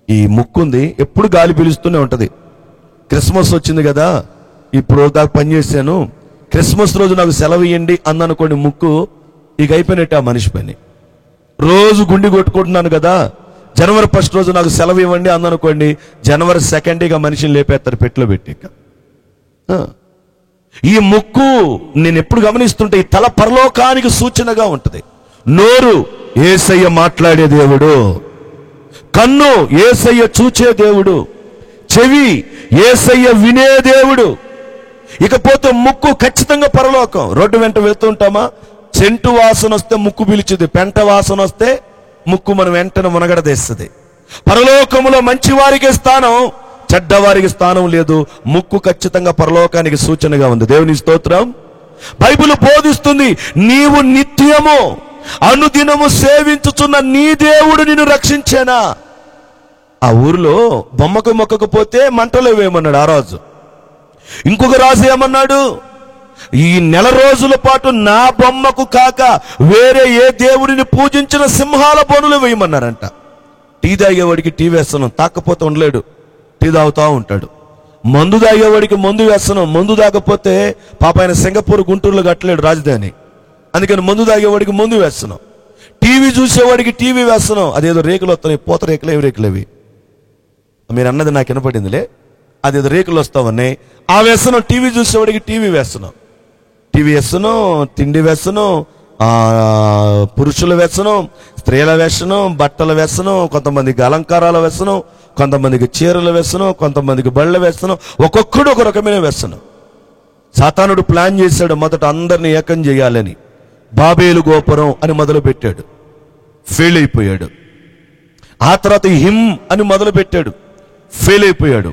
[SPEAKER 2] ఈ ముక్కుంది ఎప్పుడు గాలి పీలుస్తూనే ఉంటది. క్రిస్మస్ వచ్చింది కదా, ఇప్పుడు దాకా పనిచేశాను, క్రిస్మస్ రోజు నాకు సెలవు ఇవ్వండి అందనుకోండి, ముక్కు ఇక అయిపోయినట్టు ఆ మనిషి పని. రోజు గుండి కొట్టుకుంటున్నాను కదా, జనవరి 1 రోజు నాకు సెలవు ఇవ్వండి అందనుకోండి, జనవరి 2 ఇక మనిషిని లేపేస్తారు పెట్టిలో పెట్టి. ఈ ముక్కు నేను ఎప్పుడు గమనిస్తుంటే ఈ తల పరలోకానికి సూచనగా ఉంటది. నోరు యేసయ్య మాట్లాడే దేవుడు, కన్ను యేసయ్య చూచే దేవుడు, చెవి యేసయ్య వినే దేవుడు. ఇకపోతే ముక్కు ఖచ్చితంగా పరలోకం. రోడ్డు వెంట వెళ్తుంటామా, సెంటు వాసన వస్తే ముక్కు పిలిచింది, పెంట వాసన వస్తే ముక్కు మనం వెంటనే మునగడదేస్తుంది. పరలోకములో మంచి వారికి స్థానం, చెడ్డవారికి స్థానం లేదు. ముక్కు ఖచ్చితంగా పరలోకానికి సూచనగా ఉంది. దేవుని స్తోత్రం. బైబిల్ బోధిస్తుంది, నీవు నిత్యము అనుదినము సేవించుచున్న నీ దేవుడు నిన్ను రక్షించేనా. ఆ ఊరిలో బొమ్మకు మొక్కకపోతే మంటలో వేయమన్నాడు ఆ రాజు. ఇంకొక రాజు ఏమన్నాడు, ఈ 1 రోజుల పాటు నా బొమ్మకు కాక వేరే ఏ దేవుడిని పూజించిన సింహాల బోనులు వేయమన్నారంట. టీ తాగేవాడికి టీ వేస్తున్నాం, తాకపోతే ఉండలేడు, టీ తాగుతా ఉంటాడు. మందు తాగేవాడికి మందు వేస్తున్నాం, మందు తాగపోతే పాప ఆయన సింగపూర్ గుంటూరులో కట్టలేడు రాజధాని, అందుకని మందు తాగేవాడికి మందు వేస్తున్నాం. టీవీ చూసేవాడికి టీవీ వేస్తున్నాం, అదేదో రేకులు వస్తున్నాయి, పూత రేకులు, ఏవి రేకులు అవి మీరు అన్నది నాకు వినపడిందిలే, అదేదో రేకులు వస్తామన్నాయి, ఆ వేస్తున్నాం. టీవీ చూసేవాడికి టీవీ వేస్తున్నాం, టీవీ వేస్తున్నాం, తిండి వేస్తున్నాం, పురుషుల వ్యసనం, స్త్రీల వ్యసనం, బట్టల వ్యసనం, కొంతమందికి అలంకారాల వ్యసనం, కొంతమందికి చీరల వ్యసనం, కొంతమందికి బళ్ళ వ్యసనం, ఒక్కొక్కడు ఒక రకమైన వ్యసనం. సాతానుడు ప్లాన్ చేశాడు, మొదట అందరిని ఏకం చేయాలని. బాబేలు గోపురం అని మొదలు పెట్టాడు, ఫెయిల్ అయిపోయాడు. ఆ తర్వాత హిమ్ అని మొదలు పెట్టాడు, ఫెయిల్ అయిపోయాడు.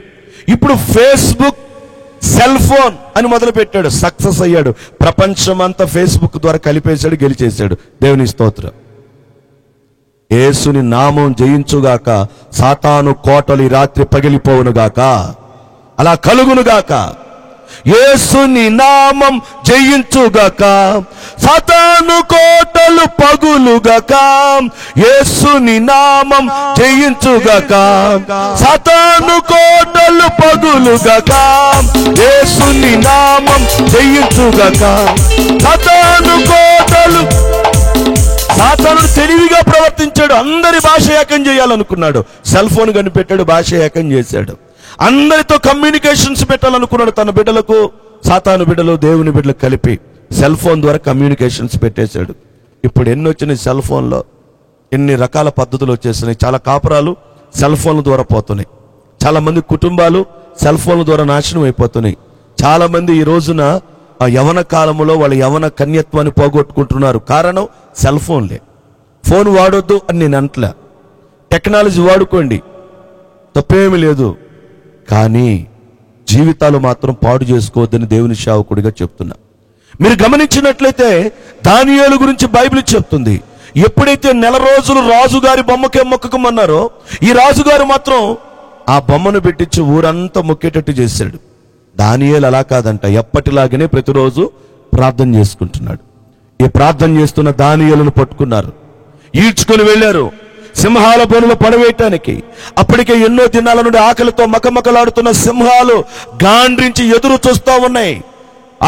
[SPEAKER 2] ఇప్పుడు ఫేస్బుక్, సెల్ ఫోన్ అని మొదలు పెట్టాడు, సక్సెస్ అయ్యాడు. ప్రపంచం అంతా ఫేస్బుక్ ద్వారా కలిపేశాడు, గెలిచేశాడు. దేవుని స్తోత్రం. యేసుని నామం జయించుగాక, సాతాను కోటలు ఈ రాత్రి పగిలిపోవునుగాక, అలా కలుగునుగాక. యేసుని నామం జయించుగాక, సాతాను కోటలు పగులుగాక. యేసుని నామం జయించుగాక, సాతాను కోటలు పగులుగాక. యేసుని నామం జయించుగాక, సాతాను కోటలు. సాతాను తెలివిగా ప్రవర్తించాడు. అందరి భాష ఏకం చేయాలనుకున్నాడు. సెల్ ఫోన్ కనిపెట్టాడు, భాష ఏకం చేశాడు. అందరితో కమ్యూనికేషన్స్ పెట్టాలనుకున్నాడు. తన బిడ్డలకు, సాతాను బిడ్డలు దేవుని బిడ్డలకు కలిపి సెల్ ఫోన్ ద్వారా కమ్యూనికేషన్స్ పెట్టేశాడు. ఇప్పుడు ఎన్ని వచ్చినాయి సెల్ ఫోన్లో, ఎన్ని రకాల పద్ధతులు వచ్చేసినాయి. చాలా కాపురాలు సెల్ ఫోన్ల ద్వారా పోతున్నాయి. చాలా మంది కుటుంబాలు సెల్ ఫోన్ల ద్వారా నాశనం అయిపోతున్నాయి. చాలా మంది ఈ రోజున ఆ యవన కాలంలో వాళ్ళ యవన కన్యత్వాన్ని పోగొట్టుకుంటున్నారు. కారణం సెల్ ఫోన్లే. ఫోన్ వాడొద్దు అని నేను అంటలే, టెక్నాలజీ వాడుకోండి, తప్పేమీ లేదు. కానీ జీవితాలు మాత్రం పాడు చేసుకోవద్దని దేవుని సేవకుడిగా చెప్తున్నా. మీరు గమనించినట్లయితే దానియేలు గురించి బైబిల్ చెప్తుంది. ఎప్పుడైతే నెల రోజులు రాజుగారి బొమ్మకే మొక్కకమన్నారో, ఈ రాజుగారు మాత్రం ఆ బొమ్మను పెట్టించి ఊరంతా మొక్కేటట్టు చేశాడు. దానియేలు అలా కాదంట, ఎప్పటిలాగానే ప్రతిరోజు ప్రార్థన చేసుకుంటున్నాడు. ఈ ప్రార్థన చేస్తున్న దానియేలును పట్టుకున్నారు, ఈడ్చుకొని వెళ్ళారు సింహాల బోనులో పడవేయటానికి. అప్పటికే ఎన్నో దినాల నుండి ఆకలితో మకమకలాడుతున్న సింహాలు గాండ్రించి ఎదురు చూస్తూ ఉన్నాయి.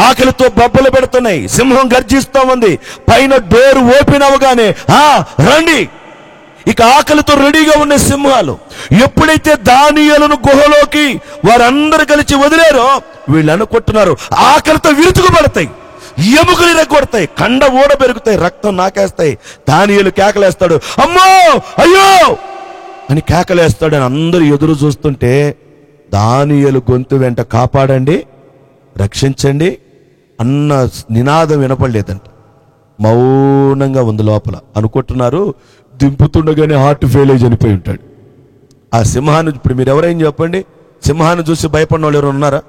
[SPEAKER 2] ఆకలితో బొబ్బలు పెడుతున్నాయి. సింహం గర్జిస్తూ ఉంది. పైన డోర్ ఓపెన్ అవగానే రండి. ఇక ఆకలితో రెడీగా ఉన్న సింహాలు ఎప్పుడైతే దానియేలును గుహలోకి వారందరూ కలిసి వదిలేరో, వీళ్ళు అనుకుంటున్నారు ఆకలితో విరుచుకుపడతాయి, ఎముకలు ఇరగొడతాయి, కండ ఊడ పెరుగుతాయి, రక్తం నాకేస్తాయి. దానియేలు కేకలేస్తాడు, అమ్మో అయ్యో అని కేకలేస్తాడు. అని అందరూ ఎదురు చూస్తుంటే దానియేలు గొంతు వెంట కాపాడండి, రక్షించండి అన్న నినాదం వినపడలేదంట. మౌనంగా ఉంది లోపల. అనుకుంటున్నారు దింపుతుండగానే హార్ట్ ఫెయిల్ అయి చనిపోయి ఉంటాడు. ఆ సింహాన్ని ఇప్పుడు మీరు ఎవరైనా చెప్పండి, సింహాన్ని చూసి భయపడిన వాళ్ళు ఎవరైనా ఉన్నారా?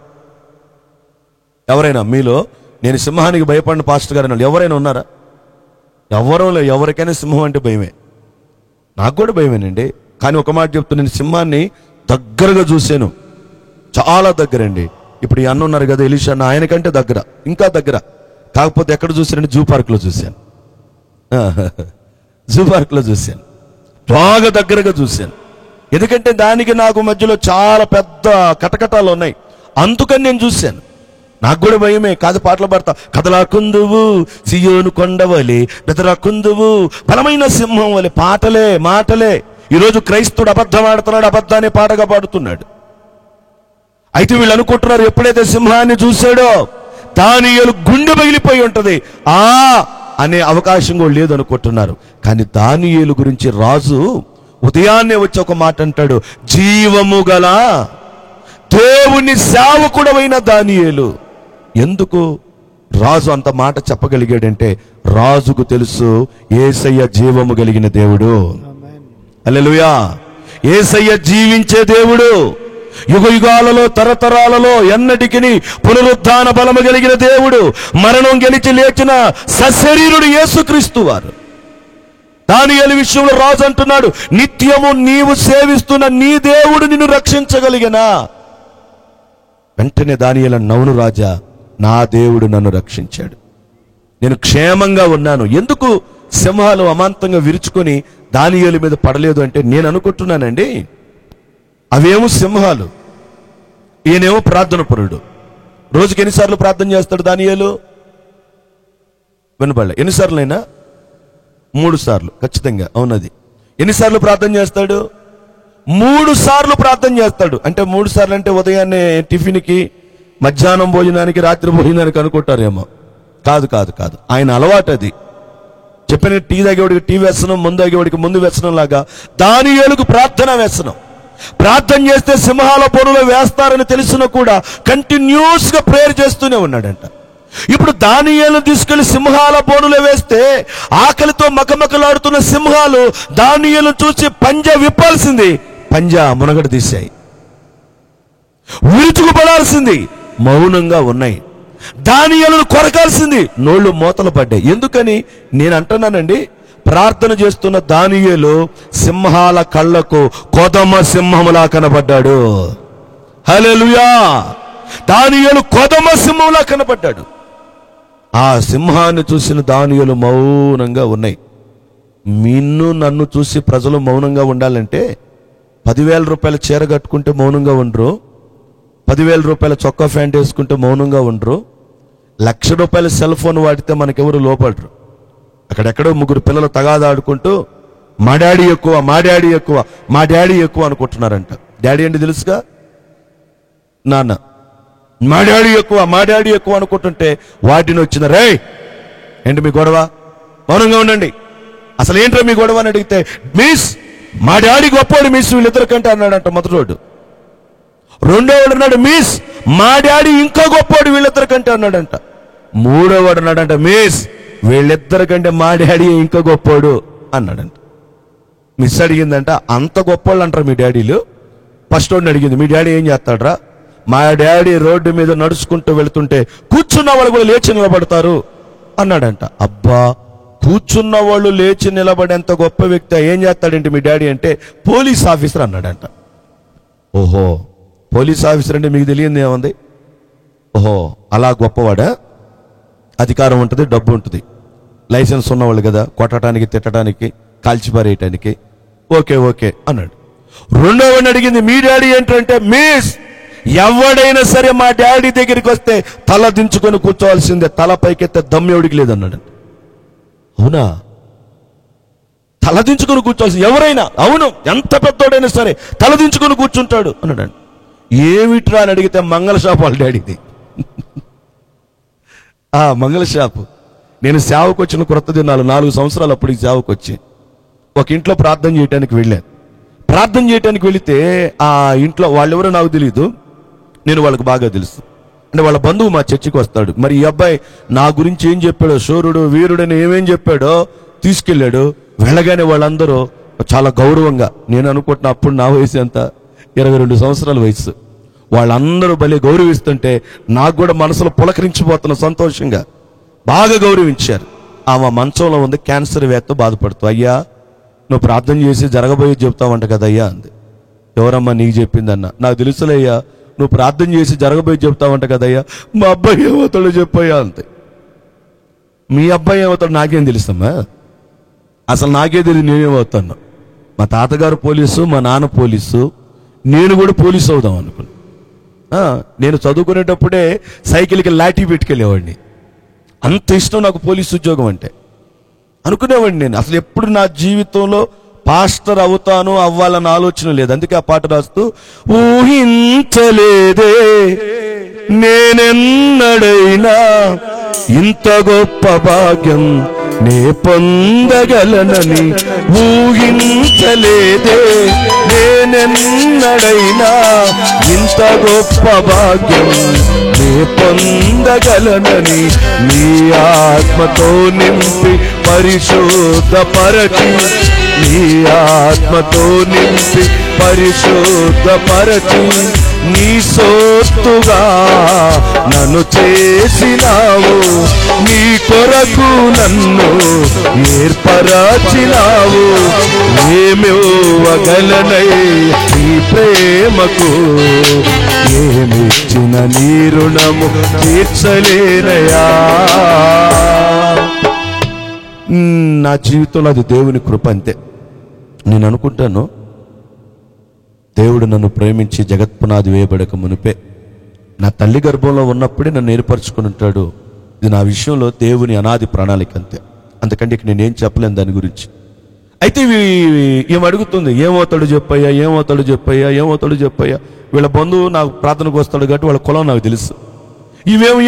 [SPEAKER 2] ఎవరైనా మీలో నేను సింహానికి భయపడిన పాస్టర్ గారు అన్నాడు ఎవరైనా ఉన్నారా? ఎవరో లేదు. ఎవరికైనా సింహం అంటే భయమే. నాకు కూడా భయమేనండి. కానీ ఒక మాట చెప్తున్నా, నేను సింహాన్ని దగ్గరగా చూశాను, చాలా దగ్గరండి. ఇప్పుడు ఈ అన్న ఉన్నారు కదా ఎలీషా అన్న, ఆయనకంటే దగ్గర, ఇంకా దగ్గర. కాకపోతే ఎక్కడ చూశానంటే జూ పార్క్లో చూశాను. జూ పార్క్లో చూశాను, బాగా దగ్గరగా చూశాను. ఎందుకంటే దానికి నాకు మధ్యలో చాలా పెద్ద కటకటాలు ఉన్నాయి, అందుకని నేను చూశాను. నాకు కూడా భయమే. కాదు పాటలు పాడతా, కదలాకుందువు సియోను కొండవలే, బెదరాకుందువు బలమైన సింహం వలె. పాటలే మాటలే. ఈరోజు క్రైస్తవుడు అబద్ధం ఆడుతున్నాడు, అబద్ధాన్ని పాటగా పాడుతున్నాడు. అయితే వీళ్ళు అనుకుంటున్నారు ఎప్పుడైతే సింహాన్ని చూశాడో దానియేలు గుండె పగిలిపోయి ఉంటది, అనే అవకాశం కూడా లేదు అనుకుంటున్నారు. కానీ దానియేలు గురించి రాజు ఉదయాన్నే వచ్చి ఒక మాట అంటాడు, జీవము గల దేవుని సేవకుడవైన దానియేలు. ఎందుకు రాజు అంత మాట చెప్పగలిగాడంటే, రాజుకు తెలుసు యేసయ్య జీవము కలిగిన దేవుడు. హల్లెలూయా. యేసయ్య జీవించే దేవుడు, యుగ యుగాలలో తరతరాలలో ఎన్నటికి పునరుద్ధాన బలము కలిగిన దేవుడు, మరణం గెలిచి లేచిన సశరీరుడు యేసుక్రీస్తు వారు. దానియేలు విషయంలో రాజు అంటున్నాడు, నిత్యము నీవు సేవిస్తున్న నీ దేవుడు నిన్ను రక్షించగలిగినా? వెంటనే దానియేలు, నౌను రాజా, నా దేవుడు నన్ను రక్షించాడు, నేను క్షేమంగా ఉన్నాను. ఎందుకు సింహాలు అమాంతంగా విరుచుకొని దానియేలు మీద పడలేదు అంటే, నేను అనుకుంటున్నానండి అవేమో సింహాలు, ఈయనేమో ప్రార్థన పరుడు. రోజుకి ఎన్నిసార్లు ప్రార్థన చేస్తాడు దానియేలు? వినపడలే. ఎన్నిసార్లైనా? 3 సార్లు ఖచ్చితంగా. అవునది. ఎన్నిసార్లు ప్రార్థన చేస్తాడు? 3 సార్లు ప్రార్థన చేస్తాడు. అంటే 3 సార్లు అంటే ఉదయాన్నే టిఫిన్కి, మధ్యాహ్నం భోజనానికి, రాత్రి భోజనానికి అనుకుంటారేమో. కాదు కాదు కాదు, ఆయన అలవాటు అది. చెప్పిన టీ తాగేవాడికి టీ వ్యసనం, ముందు తాగేవాడికి ముందు వ్యసనం లాగా దానియేలుకు ప్రార్థన వ్యసనం. ప్రార్థన చేస్తే సింహాల బోనులో వేస్తారని తెలిసిన కూడా కంటిన్యూస్ గా ప్రేయర్ చేస్తూనే ఉన్నాడంట. ఇప్పుడు దానియేలును తీసుకెళ్లి సింహాల బోనులో వేస్తే ఆకలితో మకమకలాడుతున్న సింహాలు దానియేలును చూసి పంజా విప్పాల్సింది, పంజా మునగడ తీశాయి. కొరకాల్సింది మౌనంగా ఉన్నాయి, దానియేలును కొరకాల్సింది నోళ్ళు మూతలు పడ్డాయి. ఎందుకని నేను అంటున్నానండి, ప్రార్థన చేస్తున్న దానియేలు సింహాల కళ్ళకు కొదమ సింహములా కనబడ్డాడు. హల్లెలూయా! దానియేలు కొదమ సింహంలా కనబడ్డాడు. ఆ సింహాన్ని చూసిన దానియేలు మౌనంగా ఉన్నాయి. నన్ను చూసి ప్రజలు మౌనంగా ఉండాలంటే 10,000 రూపాయల చీర కట్టుకుంటే మౌనంగా ఉండరు, 10,000 రూపాయల చొక్కా ప్యాంట్ వేసుకుంటే మౌనంగా ఉండరు, 1,00,000 రూపాయల సెల్ ఫోన్ వాడితే మనకెవరు లోపడరు. అక్కడెక్కడో 3 పిల్లలు తగాదాడుకుంటూ మా డాడీ ఎక్కువ, మా డాడీ ఎక్కువ, మా డాడీ ఎక్కువ అనుకుంటున్నారంట. డాడీ అంటే తెలుసుగా, నాన్న. మా డాడీ ఎక్కువ, మా డాడీ ఎక్కువ అనుకుంటుంటే వాటిని వచ్చిన రే ఏంటి మీ గొడవ, మౌనంగా ఉండండి, అసలు ఏంటో మీ గొడవ అని అడిగితే మిస్ మా డాడీ గొప్పవాడు మిస్ వీళ్ళిద్దరి కంటే అన్నాడంట మొదటివాడు. రెండోవాడు అన్నాడు మిస్ మా డాడీ ఇంకా గొప్పవాడు వీళ్ళిద్దరి కంటే అన్నాడంట. మూడోవాడు అన్నాడంట మిస్ వీళ్ళిద్దరి కంటే మా డాడీ ఇంకా గొప్పవాడు అన్నాడంట. మిస్ అడిగిందంట అంత గొప్పవాళ్ళు అంటారు మీ డాడీలు. ఫస్ట్ వాడిని అడిగింది మీ డాడీ ఏం చేస్తాడ్రా, మా డాడీ రోడ్డు మీద నడుచుకుంటూ వెళుతుంటే కూర్చున్న వాళ్ళు కూడా లేచి నిలబడతారు అన్నాడంట. అబ్బా, కూర్చున్న వాళ్ళు లేచి నిలబడేంత గొప్ప వ్యక్తి ఏం చేస్తాడంటే మీ డాడీ అంటే పోలీస్ ఆఫీసర్ అన్నాడంట. ఓహో, పోలీస్ ఆఫీసర్ అంటే మీకు తెలియంది ఏముంది? ఓహో, అలా గొప్పవాడా? అధికారం ఉంటుంది, డబ్బు ఉంటుంది, లైసెన్స్ ఉన్నవాళ్ళు కదా, కొట్టడానికి, తిట్టడానికి, కాల్చిపారేయటానికి. ఓకే ఓకే అన్నాడు. రెండోవాడిని అడిగింది మీ డాడీ ఏంటంటే మిస్ ఎవడైనా సరే మా డాడీ దగ్గరికి వస్తే తల దించుకొని కూర్చోవాల్సిందే, తల పైకెత్తే దమ్మెవడికి లేదన్నాడు. అవునా, తలదించుకొని కూర్చోవాల్సింది ఎవరైనా? అవును, ఎంత పెద్దోడైనా సరే తలదించుకొని కూర్చుంటాడు అన్నాడు. ఏమిట్రా అని అడిగితే మంగళ షాపు వాళ్ళ డాడీది. ఆ మంగళ షాపు. నేను సేవకు వచ్చిన క్రొత్త దినాలు 4 సంవత్సరాలు అప్పుడు సేవకు వచ్చి ఒక ఇంట్లో ప్రార్థన చేయడానికి వెళ్ళాను. ప్రార్థన చేయడానికి వెళితే ఆ ఇంట్లో వాళ్ళెవరో నాకు తెలియదు, నేను వాళ్ళకి బాగా తెలుసు. అంటే వాళ్ళ బంధువు మా చర్చికి వస్తాడు. మరి ఈ అబ్బాయి నా గురించి ఏం చెప్పాడో, శూరుడు వీరుడని ఏమేం చెప్పాడో తీసుకెళ్ళాడు. వెళ్ళగానే వాళ్ళందరూ చాలా గౌరవంగా, నేను అనుకుంటున్నా అప్పుడు నా వయసు ఎంత, 22 సంవత్సరాల వయసు, వాళ్ళందరూ భలే గౌరవిస్తుంటే నాకు కూడా మనసులో పులకరించిపోతున్న సంతోషంగా బాగా గౌరవించారు. ఆమె మంచంలో ఉంది, క్యాన్సర్ వ్యాధితో బాధపడుతూ. అయ్యా నువ్వు ప్రార్థన చేసి జరగబోయేది చెప్తావంట కదయ్యా అంది. ఎవరమ్మా నీకు చెప్పిందన్న? నాకు తెలుసులయ్యా, నువ్వు ప్రార్థన చేసి జరగబోయి చెప్తావంట కదయ్యా. మా అబ్బాయి ఏమవుతాడో చెప్పయ్యా అంతే. మీ అబ్బాయి ఏమవుతాడు నాకేం తెలుసమ్మా, అసలు నాకే తెలియదు నేనేమవుతాను. మా తాతగారు పోలీసు, మా నాన్న పోలీసు, నేను కూడా పోలీసు అవుదాం అనుకున్నా. నేను చదువుకునేటప్పుడే సైకిల్కి లాఠీ పెట్టుకెళ్ళేవాడిని, అంత ఇష్టం నాకు పోలీసు ఉద్యోగం అంటే. అనుకునేవాడిని నేను అసలు ఎప్పుడు నా జీవితంలో పాస్టర్ అవుతాను అవ్వాలన్న ఆలోచన లేదు. అందుకే ఆ పాట రాస్తూ ఊహించలేదే నేనెన్నడైనా ఇంత గొప్ప భాగ్యం నే పొందగలనని, ఊహించలేదే నేనెన్నడైనా ఇంత గొప్ప భాగ్యం నే పొందగలనని, నీ ఆత్మతో నింపి పరిశుద్ధపరచి, నీ ఆత్మతో నింపి పరిశుద్ధపరచి, నీ సొత్తుగా నన్ను చేసినావు, నీ కొరకు నన్ను ఏర్పరచినావు. ఏమివ్వగలనై నీ ప్రేమకు, ఏమిచ్చిన నీ రుణము తీర్చలేనయా. నా జీవితంలో అది దేవుని కృప అంతే. నేను అనుకుంటాను దేవుడు నన్ను ప్రేమించి జగత్పునాది వేయబడక మునిపే నా తల్లి గర్భంలో ఉన్నప్పుడే నన్ను ఏర్పరచుకుని ఉంటాడు. ఇది నా విషయంలో దేవుని అనాది ప్రణాళిక అంతే. అందుకంటే ఇక నేనేం చెప్పలేను దాని గురించి. అయితే ఏం అడుగుతుంది, ఏమవుతాడు చెప్పయ్యా, ఏమవుతాడు చెప్పయ్యా, ఏమవుతాడు చెప్పయ్యా. వీళ్ళ బంధువు నాకు ప్రార్థనకు వస్తాడు కాబట్టి వాళ్ళ కులం నాకు తెలుసు.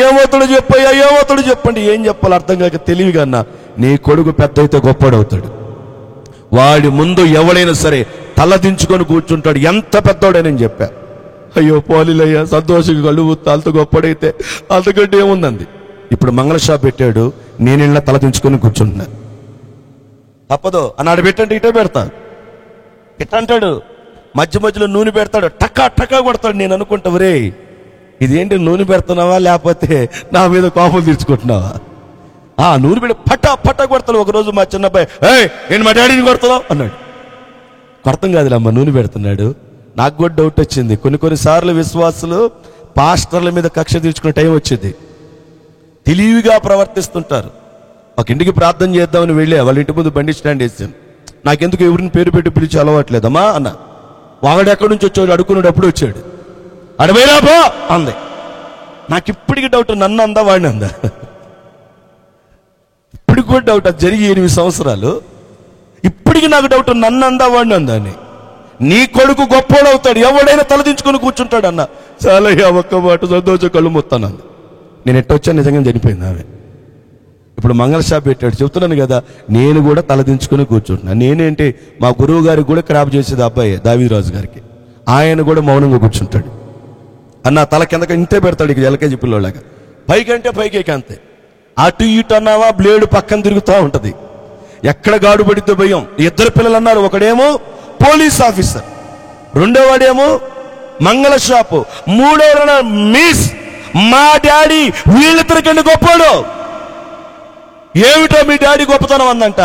[SPEAKER 2] ఏమవుతాడు చెప్పయ్యా, ఏమవుతాడు చెప్పండి. ఏం చెప్పాలి అర్థం కాక తెలివిగా అన్నా, నీ కొడుకు పెద్ద అయితే గొప్పడవుతాడు, వాడి ముందు ఎవడైనా సరే తలదించుకొని కూర్చుంటాడు, ఎంత పెద్దోడని చెప్పా. అయ్యో పోలీలయ్యా, సంతోషంగా కళ్ళు అంత గొప్పడైతే అంతకంటే ఏముందంది. ఇప్పుడు మంగళ షాప్ పెట్టాడు, నేను ఇలా తలదించుకొని కూర్చుంటున్నా. తప్పదు అన్నాడు, పెట్టంటే ఇటే పెడతా, ఇట్ట అంటాడు, మధ్య మధ్యలో నూనె పెడతాడు, టక్కా టక్కా కొడతాడు. నేను అనుకుంటా రే ఇదేంటి నూనె పెడుతున్నావా లేకపోతే నా మీద కోపం తీర్చుకుంటున్నావా? నూనె పెట్టి పట్ట కొడతాను. ఒకరోజు మా చిన్నబ్బాయి, నేను మా డాడీని కొడతావు అన్నాడు. కొడతాం కాదులే అమ్మ, నూనె పెడుతున్నాడు. నాకు కూడా డౌట్ వచ్చింది. కొన్నిసార్లు విశ్వాసులు పాస్టర్ల మీద కక్ష తీర్చుకునే టైం వచ్చింది. తెలివిగా ప్రవర్తిస్తుంటారు. ఒక ఇంటికి ప్రార్థన చేద్దామని వెళ్ళే వాళ్ళ ఇంటి ముందు బండి స్టాండ్ వేసాను. నాకెందుకు ఎవరిని పేరు పెట్టి పిలిచి అలవాట్లేదమ్మా అన్న. వాడు ఎక్కడి నుంచి వచ్చాడు అడుక్కున్నాడు, అప్పుడు వచ్చాడు. అడవైనా బా అంది. నాకు ఇప్పటికి డౌట్, నన్ను అందా వాడిని అందా? ఇప్పటికి కూడా డౌట్. అది జరిగి 8 సంవత్సరాలు. ఇప్పటికి నాకు డౌట్, నన్ను అందా వాడిని అందా అని. నీ కొడుకు గొప్పోడు అవుతాడు, ఎవడైనా తలదించుకొని కూర్చుంటాడు అన్న. చాలా ఒక్క మాట సంతోషం కళ్ళు మొత్తాను అంది. నేను ఎట్టొచ్చాను, నిజంగా చనిపోయింది ఆమె. ఇప్పుడు మంగళ షాప్ పెట్టాడు. చెప్తున్నాను కదా, నేను కూడా తలదించుకొని కూర్చుంటున్నా. నేనేంటి, మా గురువు గారికి కూడా క్రాప్ చేసేది అబ్బాయి దావీరాజు గారికి. ఆయన కూడా మౌనంగా కూర్చుంటాడు. అన్న తల కిందకి ఇంతే పెడతాడు, ఇక ఎల్కేజీ పిల్లోళ్ళగా. పైకంటే పైకి అంతే. అటు ఇటు అన్నావా బ్లేడు పక్కన తిరుగుతూ ఉంటది. ఎక్కడ గాడు పడితే భయం. 2 పిల్లలు అన్నారు. ఒకడేమో పోలీస్ ఆఫీసర్, రెండోవాడేమో మంగళ షాపు, మూడోవాడు మిస్. మా డాడీ వీళ్ళిద్దరికంటే గొప్పోడు. ఏమిటో మీ డాడీ గొప్పతనం అందంట.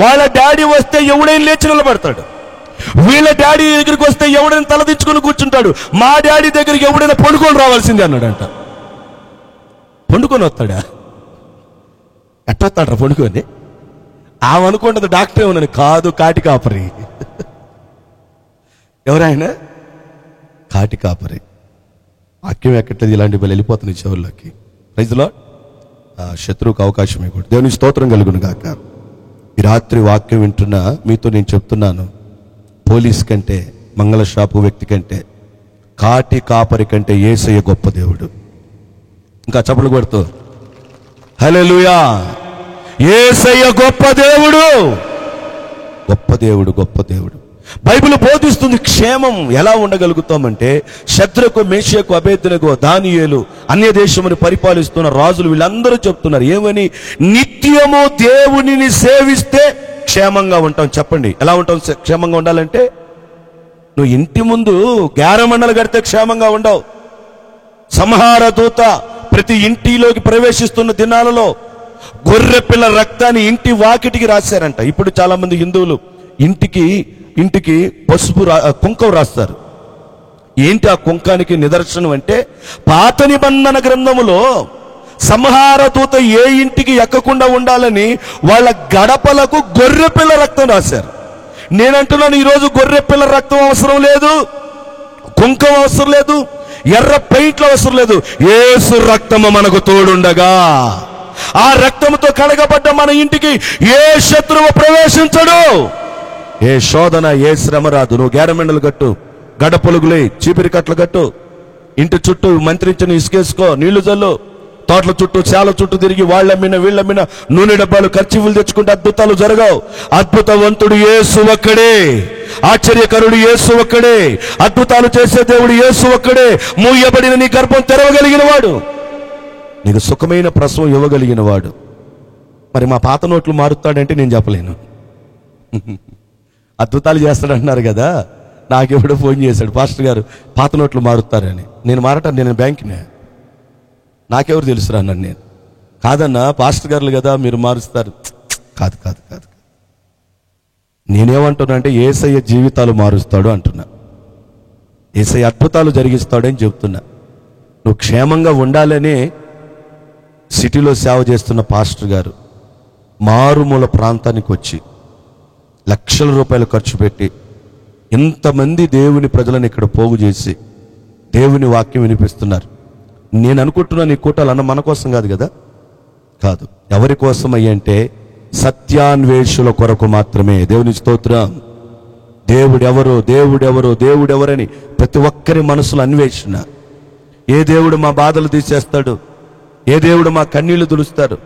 [SPEAKER 2] వాళ్ళ డాడీ వస్తే ఎవడైనా లేచి నిలబడతాడు. వీళ్ళ డాడీ దగ్గరికి వస్తే ఎవడైనా తలదించుకొని కూర్చుంటాడు. మా డాడీ దగ్గరికి ఎవడైనా పండుకొని రావాల్సిందే అన్నాడంట. పండుకొని వస్తాడా? ఎట్టొస్తాడ్రా పండుకొని? ఆమెనుకుంటుంది డాక్టర్ ఏమన్నాను. కాదు, కాటి కాపరి. ఎవరైనా కాటి కాపరి. వాక్యం ఎక్కట్లేదు, ఇలాంటి వాళ్ళు వెళ్ళిపోతున్నాయి చెవుల్లోకి. Praise lord. శత్రువుకు అవకాశం ఇవ్వకూడదు. దేవుని స్తోత్రం కలుగును గాక. ఈ రాత్రి వాక్యం వింటున్నా మీతో నేను చెప్తున్నాను, పోలీస్ కంటే, మంగళ షాపు వ్యక్తి కంటే, కాటి కాపరి కంటే యేసయ్య గొప్ప దేవుడు. ఇంకా చప్పట్లు కొడుతూ హల్లెలూయా. యేసయ్య గొప్ప దేవుడు, గొప్ప దేవుడు, గొప్ప దేవుడు. బైబిల్ బోధిస్తుంది క్షేమం ఎలా ఉండగలుగుతామంటే, శద్రకు, మేషకు, అబేద్నెగో, దానియేలు, అన్య దేశముని పరిపాలిస్తున్న రాజులు వీళ్ళందరూ చెప్తున్నారు ఏమని? నిత్యము దేవునిని సేవిస్తే క్షేమంగా ఉంటాం. చెప్పండి, ఎలా ఉంటాం క్షేమంగా ఉండాలంటే? నువ్వు ఇంటి ముందు గారమండలు కడితే క్షేమంగా ఉండవు. సంహార దూత ప్రతి ఇంటిలోకి ప్రవేశిస్తున్న దినాలలో గొర్రె పిల్ల రక్తాన్ని ఇంటి వాకిటికి రాశారంట. ఇప్పుడు చాలా మంది హిందువులు ఇంటికి పసుపు కుంకం రాస్తారు. ఏంటి ఆ కుంకానికి నిదర్శనం అంటే, పాత నిబంధన గ్రంథములో సంహార దూత ఏ ఇంటికి ఎక్కకుండా ఉండాలని వాళ్ళ గడపలకు గొర్రె పిల్ల రక్తం రాశారు. నేనంటున్నాను, ఈరోజు గొర్రె పిల్ల రక్తం అవసరం లేదు, కుంకం అవసరం లేదు, ఎర్ర పెయింట్లు అవసరం లేదు. యేసు రక్తము మనకు తోడుండగా, ఆ రక్తముతో కడగబడ్డ మన ఇంటికి ఏ శత్రువు ప్రవేశించడు, ఏ శోధన, ఏ శ్రమ రాదు. నువ్వు గేరమెండలు కట్టు, గడపలుగులే, చీపిరి కట్టలు కట్టు, ఇంటి చుట్టూ మంత్రించిన ఇసుకేసుకో, నీళ్లు చల్లు, తోటల చుట్టూ, చాలా చుట్టూ తిరిగి వాళ్ళమ్మిన వీళ్ళమ్మిన నూనె డబ్బాలు, ఖర్చీఫులు తెచ్చుకుంటే అద్భుతాలు జరగవు. అద్భుతవంతుడు యేసు ఒక్కడే, ఆశ్చర్యకరుడు యేసు ఒక్కడే, అద్భుతాలు చేసే దేవుడు యేసు ఒక్కడే, మూయబడిన నీ గర్భం తెరవగలిగిన వాడు, నీకు సుఖమైన ప్రసవం ఇవ్వగలిగిన వాడు. మరి మా పాత నోట్లు మారుతాడంటే నేను చెప్పలేను. అద్భుతాలు చేస్తాడంటున్నారు కదా. నాకెప్పుడో ఫోన్ చేశాడు, పాస్టర్ గారు పాత నోట్లు మారుతారని. నేను మారటాను, నేను బ్యాంకునే, నాకెవరు తెలుసురా అన్నాను. నేను కాదన్నా, పాస్టర్ గారులు కదా మీరు మారుస్తారు. కాదు కాదు కాదు నేనేమంటున్నా అంటే, యేసయ్య జీవితాలు మారుస్తాడు అంటున్నా. యేసయ్య అద్భుతాలు జరిగిస్తాడని చెప్తున్నా. నువ్వు క్షేమంగా ఉండాలని సిటీలో సేవ చేస్తున్న పాస్టర్ గారు మారుమూల ప్రాంతానికి వచ్చి లక్షల రూపాయలు ఖర్చు పెట్టి ఇంతమంది దేవుని ప్రజలను ఇక్కడ పోగు చేసి దేవుని వాక్యం వినిపిస్తున్నారు. నేను అనుకుంటున్నాను, ఈ కూటాలన్న మన కోసం కాదు కదా. కాదు, ఎవరి కోసం అయ్యంటే సత్యాన్వేషుల కొరకు మాత్రమే. దేవుని స్తోత్రం. దేవుడెవరు, దేవుడెవరు, దేవుడెవరని ప్రతి ఒక్కరి మనసులో అన్వేషణ. ఏ దేవుడు మా బాధలు తీసేస్తాడు, ఏ దేవుడు మా కన్నీళ్లు తుడుస్తాడు,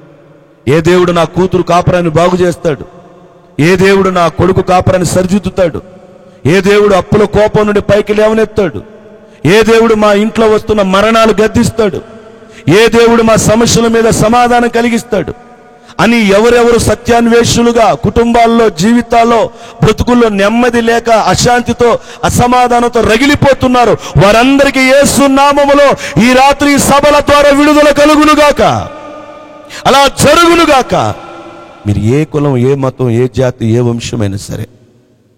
[SPEAKER 2] ఏ దేవుడు నా కూతురు కాపురాన్ని బాగు చేస్తాడు, ఏ దేవుడు నా కొడుకు కాపురాన్ని సరిదిద్దుతాడు, ఏ దేవుడు అప్పుల కోపం నుండి పైకి లేవనెత్తాడు, ఏ దేవుడు మా ఇంట్లో వస్తున్న మరణాలు గద్దిస్తాడు, ఏ దేవుడు మా సమస్యల మీద సమాధానం కలిగిస్తాడు. అని ఎవరెవరు సత్యాన్వేషులుగా కుటుంబాల్లో, జీవితాల్లో, బ్రతుకుల్లో నెమ్మది లేక అశాంతితో, అసమాధానంతో రగిలిపోతున్నారు, వారందరికీ యేసు నామములో ఈ రాత్రి సభల ద్వారా విడుదల కలుగునుగాక, అలా జరుగునుగాక. మీరు ఏ కులం, ఏ మతం, ఏ జాతి, ఏ వంశమైనా సరే,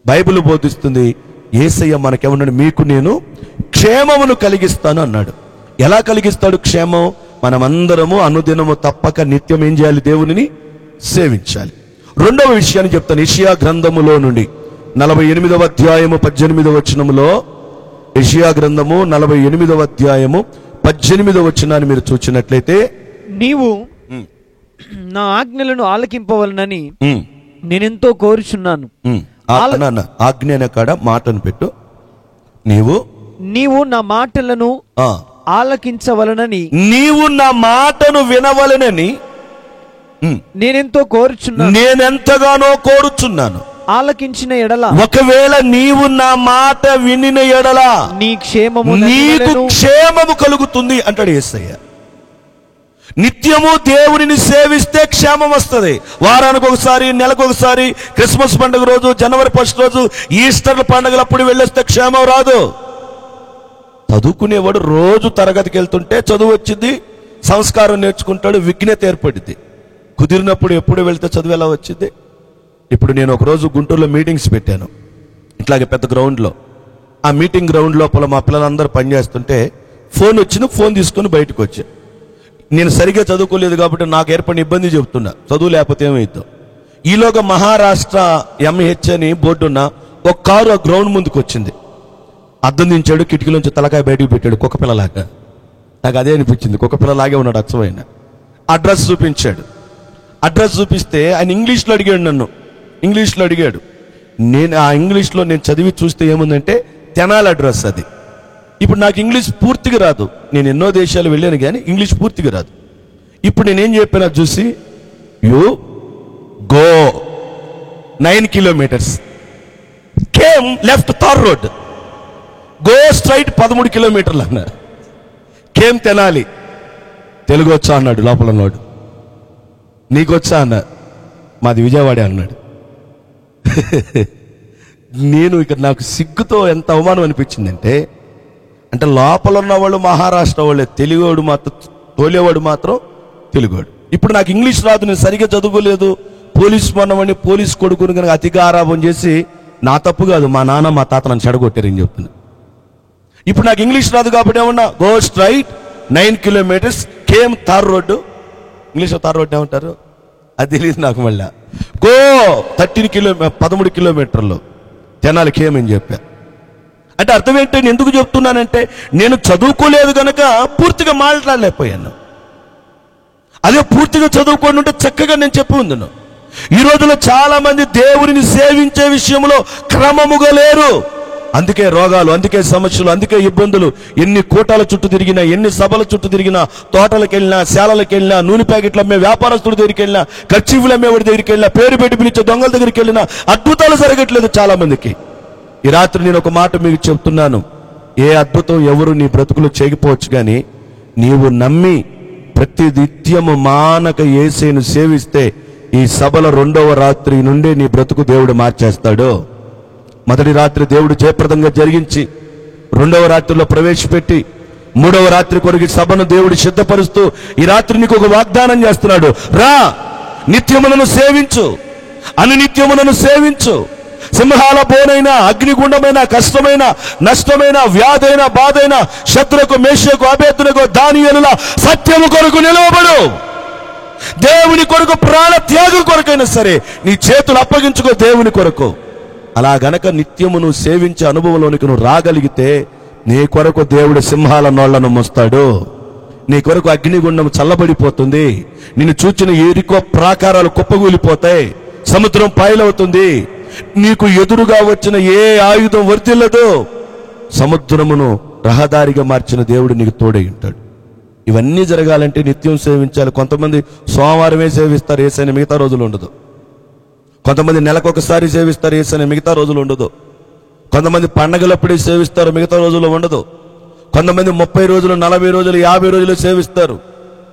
[SPEAKER 2] బైబిల్ బోధిస్తుంది యేసయ్య మనకేమన్నాడు, మీకు నేను క్షేమమును కలిగిస్తాను అన్నాడు. ఎలా కలిగిస్తాడు క్షేమం? మనమందరము అనుదినము తప్పక నిత్యం ఏం చేయాలి? దేవునిని సేవించాలి. రెండవ విషయాన్ని చెప్తాను. యెషయా గ్రంథములో నుండి 48వ అధ్యాయము 18వ వచనములో, యెషయా గ్రంథము 48వ అధ్యాయము 18వ వచనాన్ని మీరు చూచినట్లయితే,
[SPEAKER 3] నీవు నా ఆజ్ఞలను ఆలకింపవలనని నేనెంతో కోరుచున్నాను.
[SPEAKER 2] ఆజ్ఞ అనే కాడ మాటను పెట్టు. నీవు
[SPEAKER 3] నా మాటలను ఆలకించవలనని,
[SPEAKER 2] నీవు నా మాటను వినవలనని
[SPEAKER 3] నేనెంతో కోరుచున్నాను,
[SPEAKER 2] నేనెంతగానో కోరుచున్నాను.
[SPEAKER 3] ఆలకించిన ఎడల,
[SPEAKER 2] ఒకవేళ నీవు నా మాట వినిన ఎడల నీకు క్షేమము కలుగుతుంది అంటాడు యేసయ్య. నిత్యము దేవునిని సేవిస్తే క్షేమం వస్తుంది. వారానికి ఒకసారి, నెలకు ఒకసారి, క్రిస్మస్ పండుగ రోజు, జనవరి 1 రోజు, ఈస్టర్ పండుగలప్పుడు వెళ్ళొస్తే క్షేమం రాదు. చదువుకునేవాడు రోజు తరగతికి వెళ్తుంటే చదువు వచ్చింది, సంస్కారం నేర్చుకుంటాడు, విజ్ఞత ఏర్పడింది. కుదిరినప్పుడు ఎప్పుడు వెళ్తే చదువు ఎలా వచ్చింది? ఇప్పుడు నేను ఒకరోజు గుంటూరులో మీటింగ్స్ పెట్టాను, ఇట్లాగే పెద్ద గ్రౌండ్లో. ఆ మీటింగ్ గ్రౌండ్ లోపల మా పిల్లలందరూ పనిచేస్తుంటే ఫోన్ వచ్చింది, ఫోన్ తీసుకొని బయటకు వచ్చా. నేను సరిగ్గా చదువుకోలేదు కాబట్టి నాకు ఏర్పడిన ఇబ్బంది చెప్తున్నా, చదువు లేకపోతే ఏమైందో. ఈలోగా మహారాష్ట్ర MH అని బోర్డు ఉన్న ఒక కారు ఆ గ్రౌండ్ ముందుకు వచ్చింది. అద్దం దించాడు, కిటికీలోంచి తలకాయ బయటకు పెట్టాడు, కుక్క పిల్లలాగా. నాకు అదే అనిపించింది, కుక్క పిల్లలాగే ఉన్నాడు అచ్చమైన. అడ్రస్ చూపించాడు. అడ్రస్ చూపిస్తే ఆయన ఇంగ్లీష్లో అడిగాడు, నన్ను ఇంగ్లీష్లో అడిగాడు. నేను ఆ ఇంగ్లీష్లో నేను చదివి చూస్తే ఏముందంటే తెనాలి అడ్రస్ అది. ఇప్పుడు నాకు ఇంగ్లీష్ పూర్తిగా రాదు, నేను ఎన్నో దేశాలు వెళ్ళాను కానీ ఇంగ్లీష్ పూర్తిగా రాదు. ఇప్పుడు నేనేం చెప్పాను చూసి, you go 9 kilometers, came left tar road, go straight 13 kilometers అన్నా. కేమ్ తెనాలి. తెలుగు వచ్చా అన్నాడు లోపల ఉన్నాడు. నీకొచ్చా అన్నా. మాది విజయవాడే అన్నాడు. నేను ఇక్కడ నాకు సిగ్గుతో ఎంత అవమానం అనిపించిందంటే, అంటే లోపల ఉన్న వాళ్ళు మహారాష్ట్ర వాళ్ళే, తెలుగువాడు మాత్రం, తోలేవాడు మాత్రం తెలుగువాడు. ఇప్పుడు నాకు ఇంగ్లీష్ రాదు, నేను సరిగ్గా చదువుకోలేదు, పోలీస్ మొన్నవాడిని, పోలీస్ కొడుకుని కనుక అతిగా ఆరాపం చేసి, నా తప్పు కాదు, మా నాన్న మా తాత నన్ను చెడగొట్టారని చెప్తున్నా. ఇప్పుడు నాకు ఇంగ్లీష్ రాదు కాబట్టి ఏమన్నా, go straight 9 kilometers, came tar road. ఇంగ్లీష్లో తార్ రోడ్డు ఏమంటారు అది తెలియదు నాకు. మళ్ళా గో 13 kilometers తెనాలి కేమ్ అని చెప్పా. అంటే అర్థం ఏంటి, నేను ఎందుకు చెప్తున్నానంటే, నేను చదువుకోలేదు కనుక పూర్తిగా మాట్లాడలేకపోయాను. అదే పూర్తిగా చదువుకొని ఉంటే చక్కగా నేను చెప్పి ఉందను. ఈ రోజుల్లో చాలా మంది దేవుడిని సేవించే విషయంలో క్రమముగా లేరు. అందుకే రోగాలు, అందుకే సమస్యలు, అందుకే ఇబ్బందులు. ఎన్ని కూటాల చుట్టూ తిరిగినా, ఎన్ని సభల చుట్టూ తిరిగినా, తోటలకు వెళ్ళినా, శాలలకు వెళ్ళినా, నూనె ప్యాకెట్లు అమ్మే వ్యాపారస్తుల దగ్గరికి వెళ్ళినా, కర్చీఫ్లు అమ్మేవాడి దగ్గరికి వెళ్ళినా, పేరు పెట్టి పిలిచే దొంగల దగ్గరికి వెళ్ళినా అద్భుతాలు జరగట్లేదు చాలా మందికి. ఈ రాత్రి నేను ఒక మాట మీకు చెప్తున్నాను, ఏ అద్భుతం ఎవరు నీ బ్రతుకులు చేయకపోవచ్చు కానీ, నీవు నమ్మి ప్రతి నిత్యము మానక యేసును సేవిస్తే ఈ సభల 2వ రాత్రి నుండే నీ బ్రతుకు దేవుడు మార్చేస్తాడు. మొదటి రాత్రి దేవుడు జయప్రదంగా జరిగించి 2వ రాత్రిలో ప్రవేశపెట్టి 3వ రాత్రి కొరకు సభను దేవుడు సిద్ధపరుస్తూ ఈ రాత్రి నీకు ఒక వాగ్దానం చేస్తున్నాడు. రా, నిత్యములను సేవించు, అనునిత్యములను సేవించు. సింహాల బోనైనా, అగ్నిగుండమైన, కష్టమైన, నష్టమైన, వ్యాధైన, బాధైన, శత్రుకు, మేషకు, అబేద్దునకు, దానియేలుల సత్యము కొరకు నిలవబడు. దేవుని కొరకు, ప్రాణ త్యాగం కొరకైనా సరే నీ చేతులు అప్పగించుకో దేవుని కొరకు. అలా గనక నిత్యము నువ్వు సేవించే అనుభవంలోనికి నువ్వు రాగలిగితే నీ కొరకు దేవుడు సింహాల నోళ్లను మోస్తాడు. నీ కొరకు అగ్నిగుండం చల్లబడిపోతుంది. నిన్ను చూచిన ఎరికో ప్రాకారాలు కుప్పగూలిపోతాయి. సముద్రం పాయలవుతుంది. నీకు ఎదురుగా వచ్చిన ఏ ఆయుధం వర్తిల్లదు. సముద్రమును రహదారిగా మార్చిన దేవుడు నీకు తోడై ఉంటాడు. ఇవన్నీ జరగాలంటే నిత్యం సేవించాలి. కొంతమంది సోమవారమే సేవిస్తారు యేసయ్యని, మిగతా రోజులు ఉండదు. కొంతమంది నెలకొకసారి సేవిస్తారు యేసయ్యని, మిగతా రోజులు ఉండదు. కొంతమంది పండగలప్పుడే సేవిస్తారు, మిగతా రోజుల్లో ఉండదు. కొంతమంది 30 రోజులు, 40 రోజులు, 50 రోజులు సేవిస్తారు.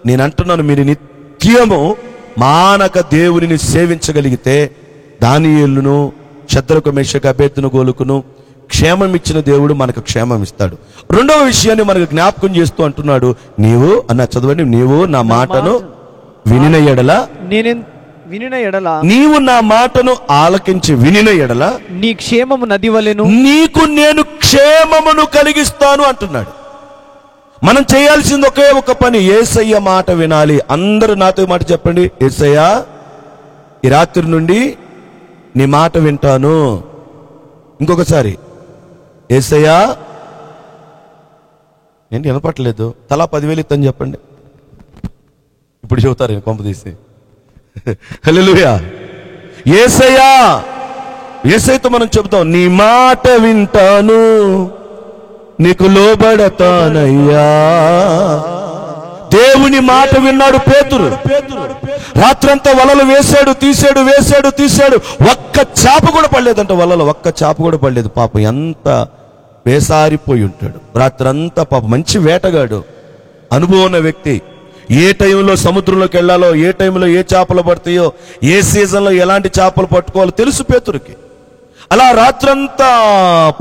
[SPEAKER 2] నేను అంటున్నాను, మీరు నిత్యము మానక దేవునిని సేవించగలిగితే దానియేలును, షద్రకు మేషకు అబేద్నెగోలుకును క్షేమం ఇచ్చిన దేవుడు మనకు క్షేమం ఇస్తాడు. రెండవ విషయాన్ని మనకు జ్ఞాపకం చేస్తూ అంటున్నాడు, నీవు అన్న చదవండి, నీవు నా మాటను వినిన ఎడల, నీవు నా మాటను ఆలకించి వినిన ఎడల
[SPEAKER 3] నీ క్షేమము నది వలెను,
[SPEAKER 2] నీకు నేను క్షేమమును కలిగిస్తాను అంటున్నాడు. మనం చేయాల్సింది ఒకే ఒక పని, యేసయ్య మాట వినాలి. అందరూ నాతో మాట చెప్పండి, యేసయ్య ఈ రాత్రి నుండి నీ మాట వింటాను. ఇంకొకసారి, యేసయ్య ఏంటి వినపట్లేదు, తలా 10,000 ఇత్తని చెప్పండి. ఇప్పుడు చెబుతారు కొంప తీసి. హల్లెలూయా. యేసయ్యా, యేసయ్యతో మనం చెబుతాం, నీ మాట వింటాను, నీకు లోబడతానయ్యా. దేవుని మాట విన్నాడు పేతురు. రాత్రంతా వలలు వేశాడు, తీశాడు. ఒక్క చేప కూడా పడలేదంట వలలో, ఒక్క చేప కూడా పడలేదు. పాపం ఎంత వేసారిపోయి ఉంటాడు. రాత్రంతా పాపం మంచి వేటగాడు, అనుభవం ఉన్న వ్యక్తి. ఏ టైంలో సముద్రంలోకి వెళ్ళాలో, ఏ టైంలో ఏ చేపలు పడతాయో, ఏ సీజన్లో ఎలాంటి చేపలు పట్టుకోవాలో తెలుసు పేతురుకి. అలా రాత్రంతా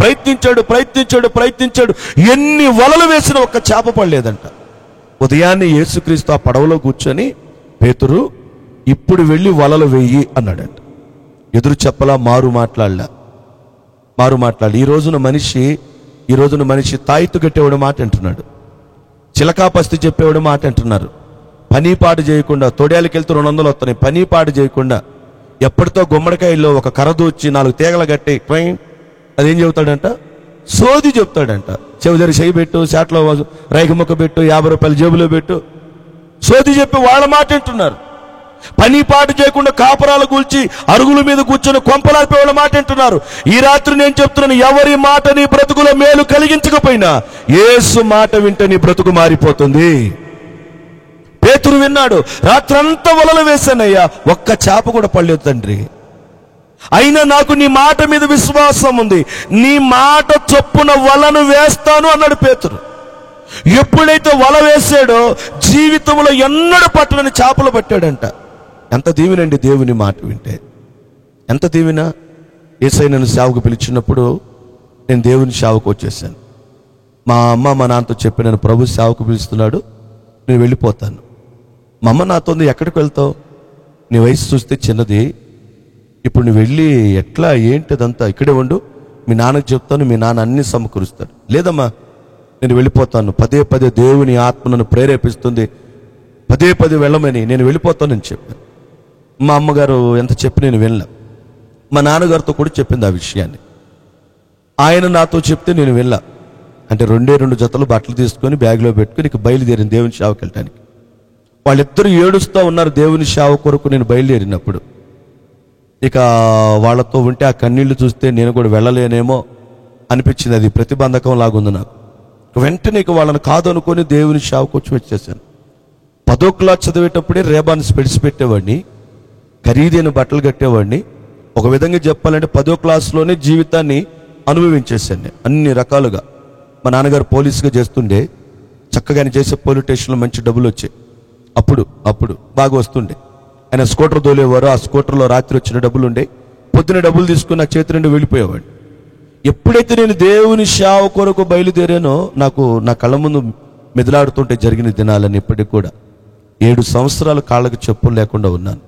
[SPEAKER 2] ప్రయత్నించాడు. ఎన్ని వలలు వేసినా ఒక్క చేప పడలేదంట. ఉదయాన్నే యేసుక్రీస్తు ఆ పడవలో కూర్చొని, పేతురు ఇప్పుడు వెళ్ళి వలలు వెయ్యి అన్నాడంట. ఎదురు చెప్పలా, మారు మాట్లాడలా. ఈ రోజున మనిషి తాయిత్తు కట్టేవాడు మాట అంటున్నాడు, చిలకాపస్తి చెప్పేవాడు మాట అంటున్నారు. పని పాటు చేయకుండా, తొడేలకి వెళ్తూ 200 వస్తున్నాయి, పని పాటు చేయకుండా ఎప్పటితో గుమ్మడికాయల్లో ఒక కర్ర దూచి 4 తీగలు కట్టి అదేం చెబుతాడంట, సోది చెప్తాడంట. చెవి దగ్గర చేయి పెట్టు, చాట్లో రైక ముక్క పెట్టు, 50 రూపాయలు జేబులో పెట్టు, సోది చెప్పి వాళ్ళ మాట అంటున్నారు. పని పాటు చేయకుండా కాపరాలు కూల్చి అరుగుల మీద కూర్చొని కొంపలాపే వాళ్ళ మాట అంటున్నారు. ఈ రాత్రి నేను చెప్తున్నాను, ఎవరి మాట నీ బ్రతుకులో మేలు కలిగించకపోయినా యేసు మాట వింటే నీ బ్రతుకు మారిపోతుంది. పేతురు విన్నాడు, రాత్రంతా వలలు వేశానయ్యా, ఒక్క చేప కూడా పడలేదు తండ్రి, అయినా నాకు నీ మాట మీద విశ్వాసం ఉంది, నీ మాట చొప్పున వలను వేస్తాను అన్నాడు పేతురు. ఎప్పుడైతే వల వేసాడో జీవితంలో ఎన్నడూ పట్టనని చేపలు పట్టాడంట. ఎంత దీవెనండి దేవుని మాట వింటే, ఎంత దీవెన. యేసయ్య నన్ను సేవకు పిలిచినప్పుడు నేను దేవుని సేవకు వచ్చేసాను. మా అమ్మ మా నాన్నతో చెప్పి, నన్ను ప్రభు సేవకు పిలుస్తున్నాడు, నేను వెళ్ళిపోతాను. మా అమ్మ నాతో, ఎక్కడికి వెళ్తావు, నీ వయసు చూస్తే చిన్నది, ఇప్పుడు నువ్వు వెళ్ళి ఎట్లా ఏంటిదంతా, ఇక్కడే ఉండు, మీ నాన్నకు చెప్తాను, మీ నాన్న అన్ని సమకూరుస్తాడు. లేదమ్మా, నేను వెళ్ళిపోతాను, పదే దేవుని ఆత్మ నన్ను ప్రేరేపిస్తుంది, పదే వెళ్ళమని, నేను వెళ్ళిపోతానని చెప్పాను. మా అమ్మగారు ఎంత చెప్పి నేను వెళ్ళా. మా నాన్నగారితో కూడా చెప్పింది ఆ విషయాన్ని. ఆయన నాతో చెప్తే నేను వెళ్ళా. అంటే 2 జతలు బట్టలు తీసుకొని బ్యాగ్లో పెట్టుకుని ఇక బయలుదేరిన దేవుని సేవకి వెళ్ళటానికి. వాళ్ళిద్దరూ ఏడుస్తూ ఉన్నారు దేవుని సేవ కొరకు నేను బయలుదేరినప్పుడు. ఇక వాళ్ళతో ఉంటే ఆ కన్నీళ్లు చూస్తే నేను కూడా వెళ్ళలేనేమో అనిపించింది. అది ప్రతిబంధకం లాగుంది నాకు. వెంటనే ఇక వాళ్ళని కాదనుకొని దేవుని సేవకు వచ్చేసాను. 10వ క్లాస్ చదివేటప్పుడే రేబాన్ స్పెడ్స్ పెట్టేవాడిని, ఖరీదైన బట్టలు కట్టేవాడిని. ఒక విధంగా చెప్పాలంటే 10వ క్లాసులోనే జీవితాన్ని అనుభవించేసాను అన్ని రకాలుగా. మా నాన్నగారు పోలీసుగా చేస్తుండే, చక్కగా చేసే పోలీస్ స్టేషన్లో మంచి డబ్బులు వచ్చాయి. అప్పుడు బాగా వస్తుండే. ఆయన స్కూటర్ తోలేవారు, ఆ స్కూటర్లో రాత్రి వచ్చిన డబ్బులు ఉండే, పొద్దున డబ్బులు తీసుకుని నా చేతి నుండి వెళ్ళిపోయేవాడు. ఎప్పుడైతే నేను దేవుని సేవ కొరకు బయలుదేరానో నాకు నా కళ్ళ ముందు మెదలాడుతుంటే జరిగిన దినాలని ఇప్పటికి కూడా 7 సంవత్సరాలు కాళ్ళకు చెప్పులు లేకుండా ఉన్నాను.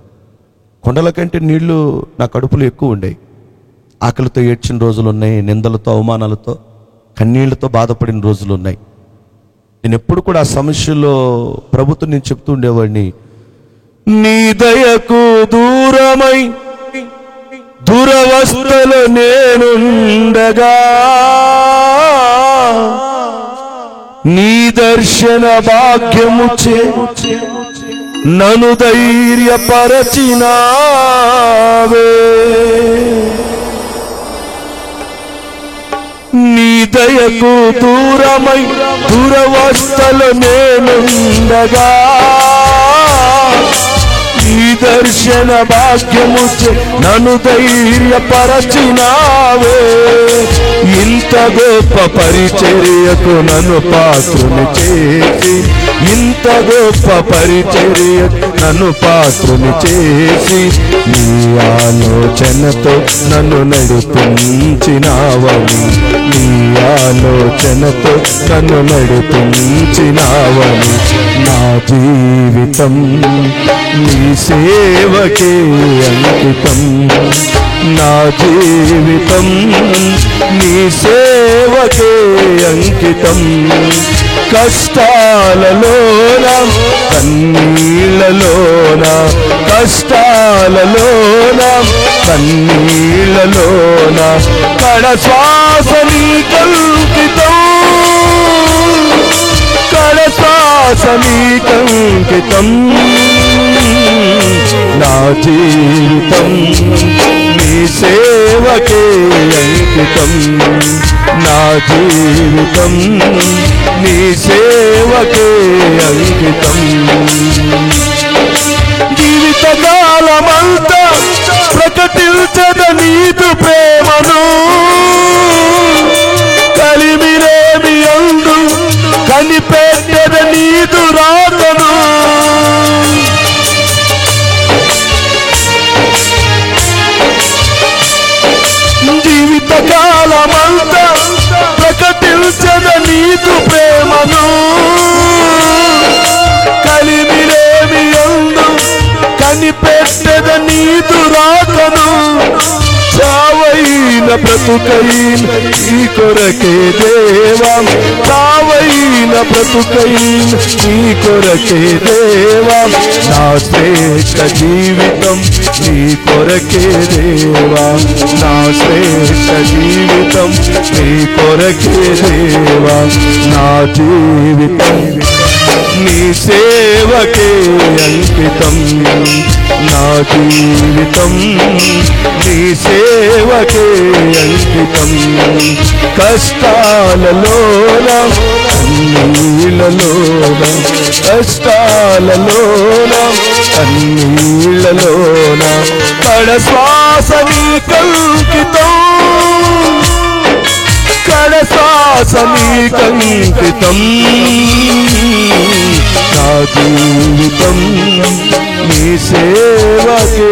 [SPEAKER 2] కొండల కంటే నీళ్లు నా కడుపులో ఎక్కువ ఉండేవి. ఆకలితో ఏడ్చిన రోజులు ఉన్నాయి, నిందలతో అవమానాలతో కన్నీళ్లతో బాధపడిన రోజులు ఉన్నాయి. నేను ఎప్పుడు కూడా ఆ సమస్యలో ప్రభుత్వం నేను చెప్తూ ఉండేవాడిని, నీ దయకు దూరమై దురవస్థలో నేనుండగా నీ దర్శన భాగ్యము చే నన్ను ధైర్యపరచినావే. నీ దయకు దూరమై దురవస్థలో నేనుండగా నీ దర్శన భాగ్యము నన్ను ధైర్యపరచినావే. ఇంత గొప్ప పరిచర్యకు నన్ను పాత్రుని చేసి, ఇంత గొప్ప పరిచర్య నన్ను పాత్రుని చేసి నీ ఆలోచనతో నన్ను నడిపించినావని, నీ ఆలోచనతో నన్ను నడిపించినావని, నా జీవితం నీ సేవకే అంకితం, నా జీవితం నీ సేవకే అంకితం. కష్టాలలోన కన్నీళ్ళలోన, కష్టాలలోన కన్నీళ్ళలోన కడ శ్వాస నీకంకితం, కడ శ్వాస నీకంకితం. నా జీవితం నీ సేవకే అంకితం, నా జీవితం నీ సేవకే అంకితం. జీవితకాలమంతా ప్రకటించద నీదు ప్రేమను, కలిమిరేమి అందు కనిపెట్టద నీదు రాతను. జీవితకాలమంతా ప్రకటించద నీదు ప్రేమను, కలిమిరేమి అందు కనిపెట్టద నీదు రాతను. చావైన బ్రతుకైన నీ కొరకే దేవా, చావైన బ్రతుకైన నీ కొరకే దేవా, నా శ్రేష్ఠ జీవితం నీ కొరకే దేవా, నా శ్రేష్ఠ జీవితం నీ కొరకే దేవా, నా జీవితం నీ సేవకే అంకితం, నా జీవితం నీ సేవకే అంకితం. కష్టాలలోన కన్నీళ్ళలోన, కష్టాలలోన కన్నీళ్ళలోన కడ శ్వాస నీకంకితం, కడ శ్వాస నీకంకితం. నా జీవితం నీ సేవకే.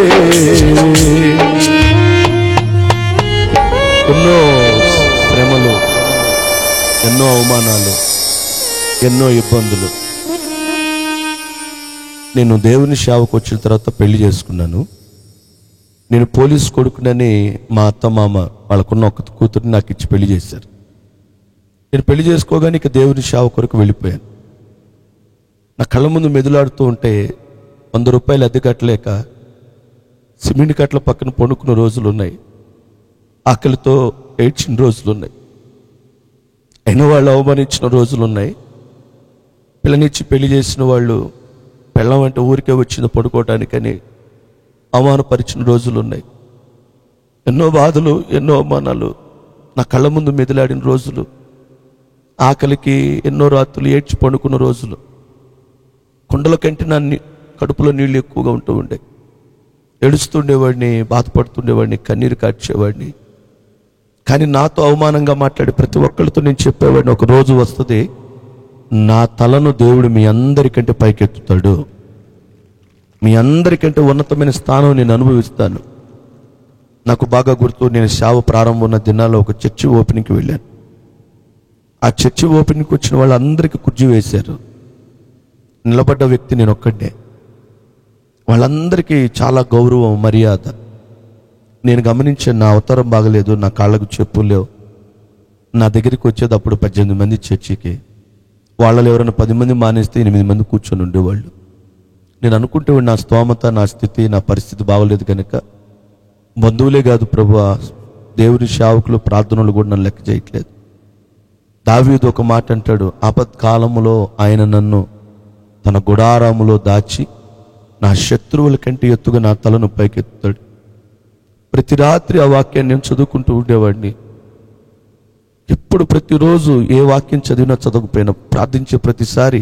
[SPEAKER 2] ఎన్నో శ్రమలు, ఎన్నో అవమానాలు, ఎన్నో ఇబ్బందులు. నేను దేవుని సేవకు వచ్చిన తర్వాత పెళ్లి చేసుకున్నాను. నేను పోలీస్ కొడుకునని మా అత్త మామ వాళ్ళకున్న ఒక కూతురిని నాకు ఇచ్చి పెళ్లి చేశారు. నేను పెళ్లి చేసుకోగానే ఇక దేవుని సేవ కొరకు వెళ్ళిపోయాను. నా కళ్ళ ముందు మెదులాడుతూ ఉంటే 100 రూపాయలు అద్దె కట్టలేక సిమెంట్ కట్టల పక్కన పండుకున్న రోజులు ఉన్నాయి, ఆకలితో ఏడ్చిన రోజులు ఉన్నాయి, అయిన వాళ్ళు అవమానించిన రోజులు ఉన్నాయి, పిల్లనిచ్చి పెళ్లి చేసిన వాళ్ళు పెళ్ళం అంటే ఊరికే వచ్చింది పడుకోవటానికని అవమానపరిచిన రోజులు ఉన్నాయి. ఎన్నో బాధలు, ఎన్నో అవమానాలు నా కళ్ళ ముందు మెదిలాడిన రోజులు, ఆకలికి ఎన్నో రాత్రులు ఏడ్చి పండుకున్న రోజులు, కుండల కంటే నా కడుపులో నీళ్ళు ఎక్కువగా ఉంటూ ఉండే, ఏడుస్తుండేవాడిని, బాధపడుతుండేవాడిని, కన్నీరు కార్చేవాడిని. కానీ నాతో అవమానంగా మాట్లాడి ప్రతి ఒక్కరితో నేను చెప్పేవాడిని, ఒక రోజు వస్తుంది నా తలను దేవుడు మీ అందరికంటే పైకెత్తుతాడు, మీ అందరికంటే ఉన్నతమైన స్థానం నేను అనుభవిస్తాను. నాకు బాగా గుర్తు, నేను సేవ ప్రారంభం ఉన్న దినాల్లో ఒక చర్చి ఓపెనింగ్కి వెళ్ళాను. ఆ చర్చి ఓపెనింగ్కి వచ్చిన వాళ్ళందరికీ కుర్చీ వేశారు. నిలబడ్డ వ్యక్తి నేను ఒక్కడే. వాళ్ళందరికీ చాలా గౌరవం, మర్యాద. నేను గమనించాను, నా అవతారం బాగలేదు, నా కాళ్ళకు చెప్పులు లేవు. నా దగ్గరికి వచ్చేది అప్పుడు 18 మంది చర్చికి. వాళ్ళలో ఎవరైనా 10 మంది మానేస్తే 8 మంది కూర్చొని ఉండేవాళ్ళు. నేను అనుకుంటే నా స్తోమత, నా స్థితి, నా పరిస్థితి బాగలేదు కనుక బంధువులే కాదు ప్రభువా, దేవుని సేవకులు, ప్రార్థనలు కూడా నన్ను లెక్క చేయట్లేదు. దావీదు ఒక మాట అంటాడు, ఆపత్కాలములో ఆయన నన్ను తన గుడారములో దాచి నా శత్రువుల కంటే ఎత్తుగా నా తలను పైకెత్తాడు. ప్రతి రాత్రి ఆ వాక్యాన్ని నేను చదువుకుంటూ ఉండేవాడిని. ఎప్పుడు ప్రతిరోజు ఏ వాక్యం చదివినా చదవకపోయినా ప్రార్థించే ప్రతిసారి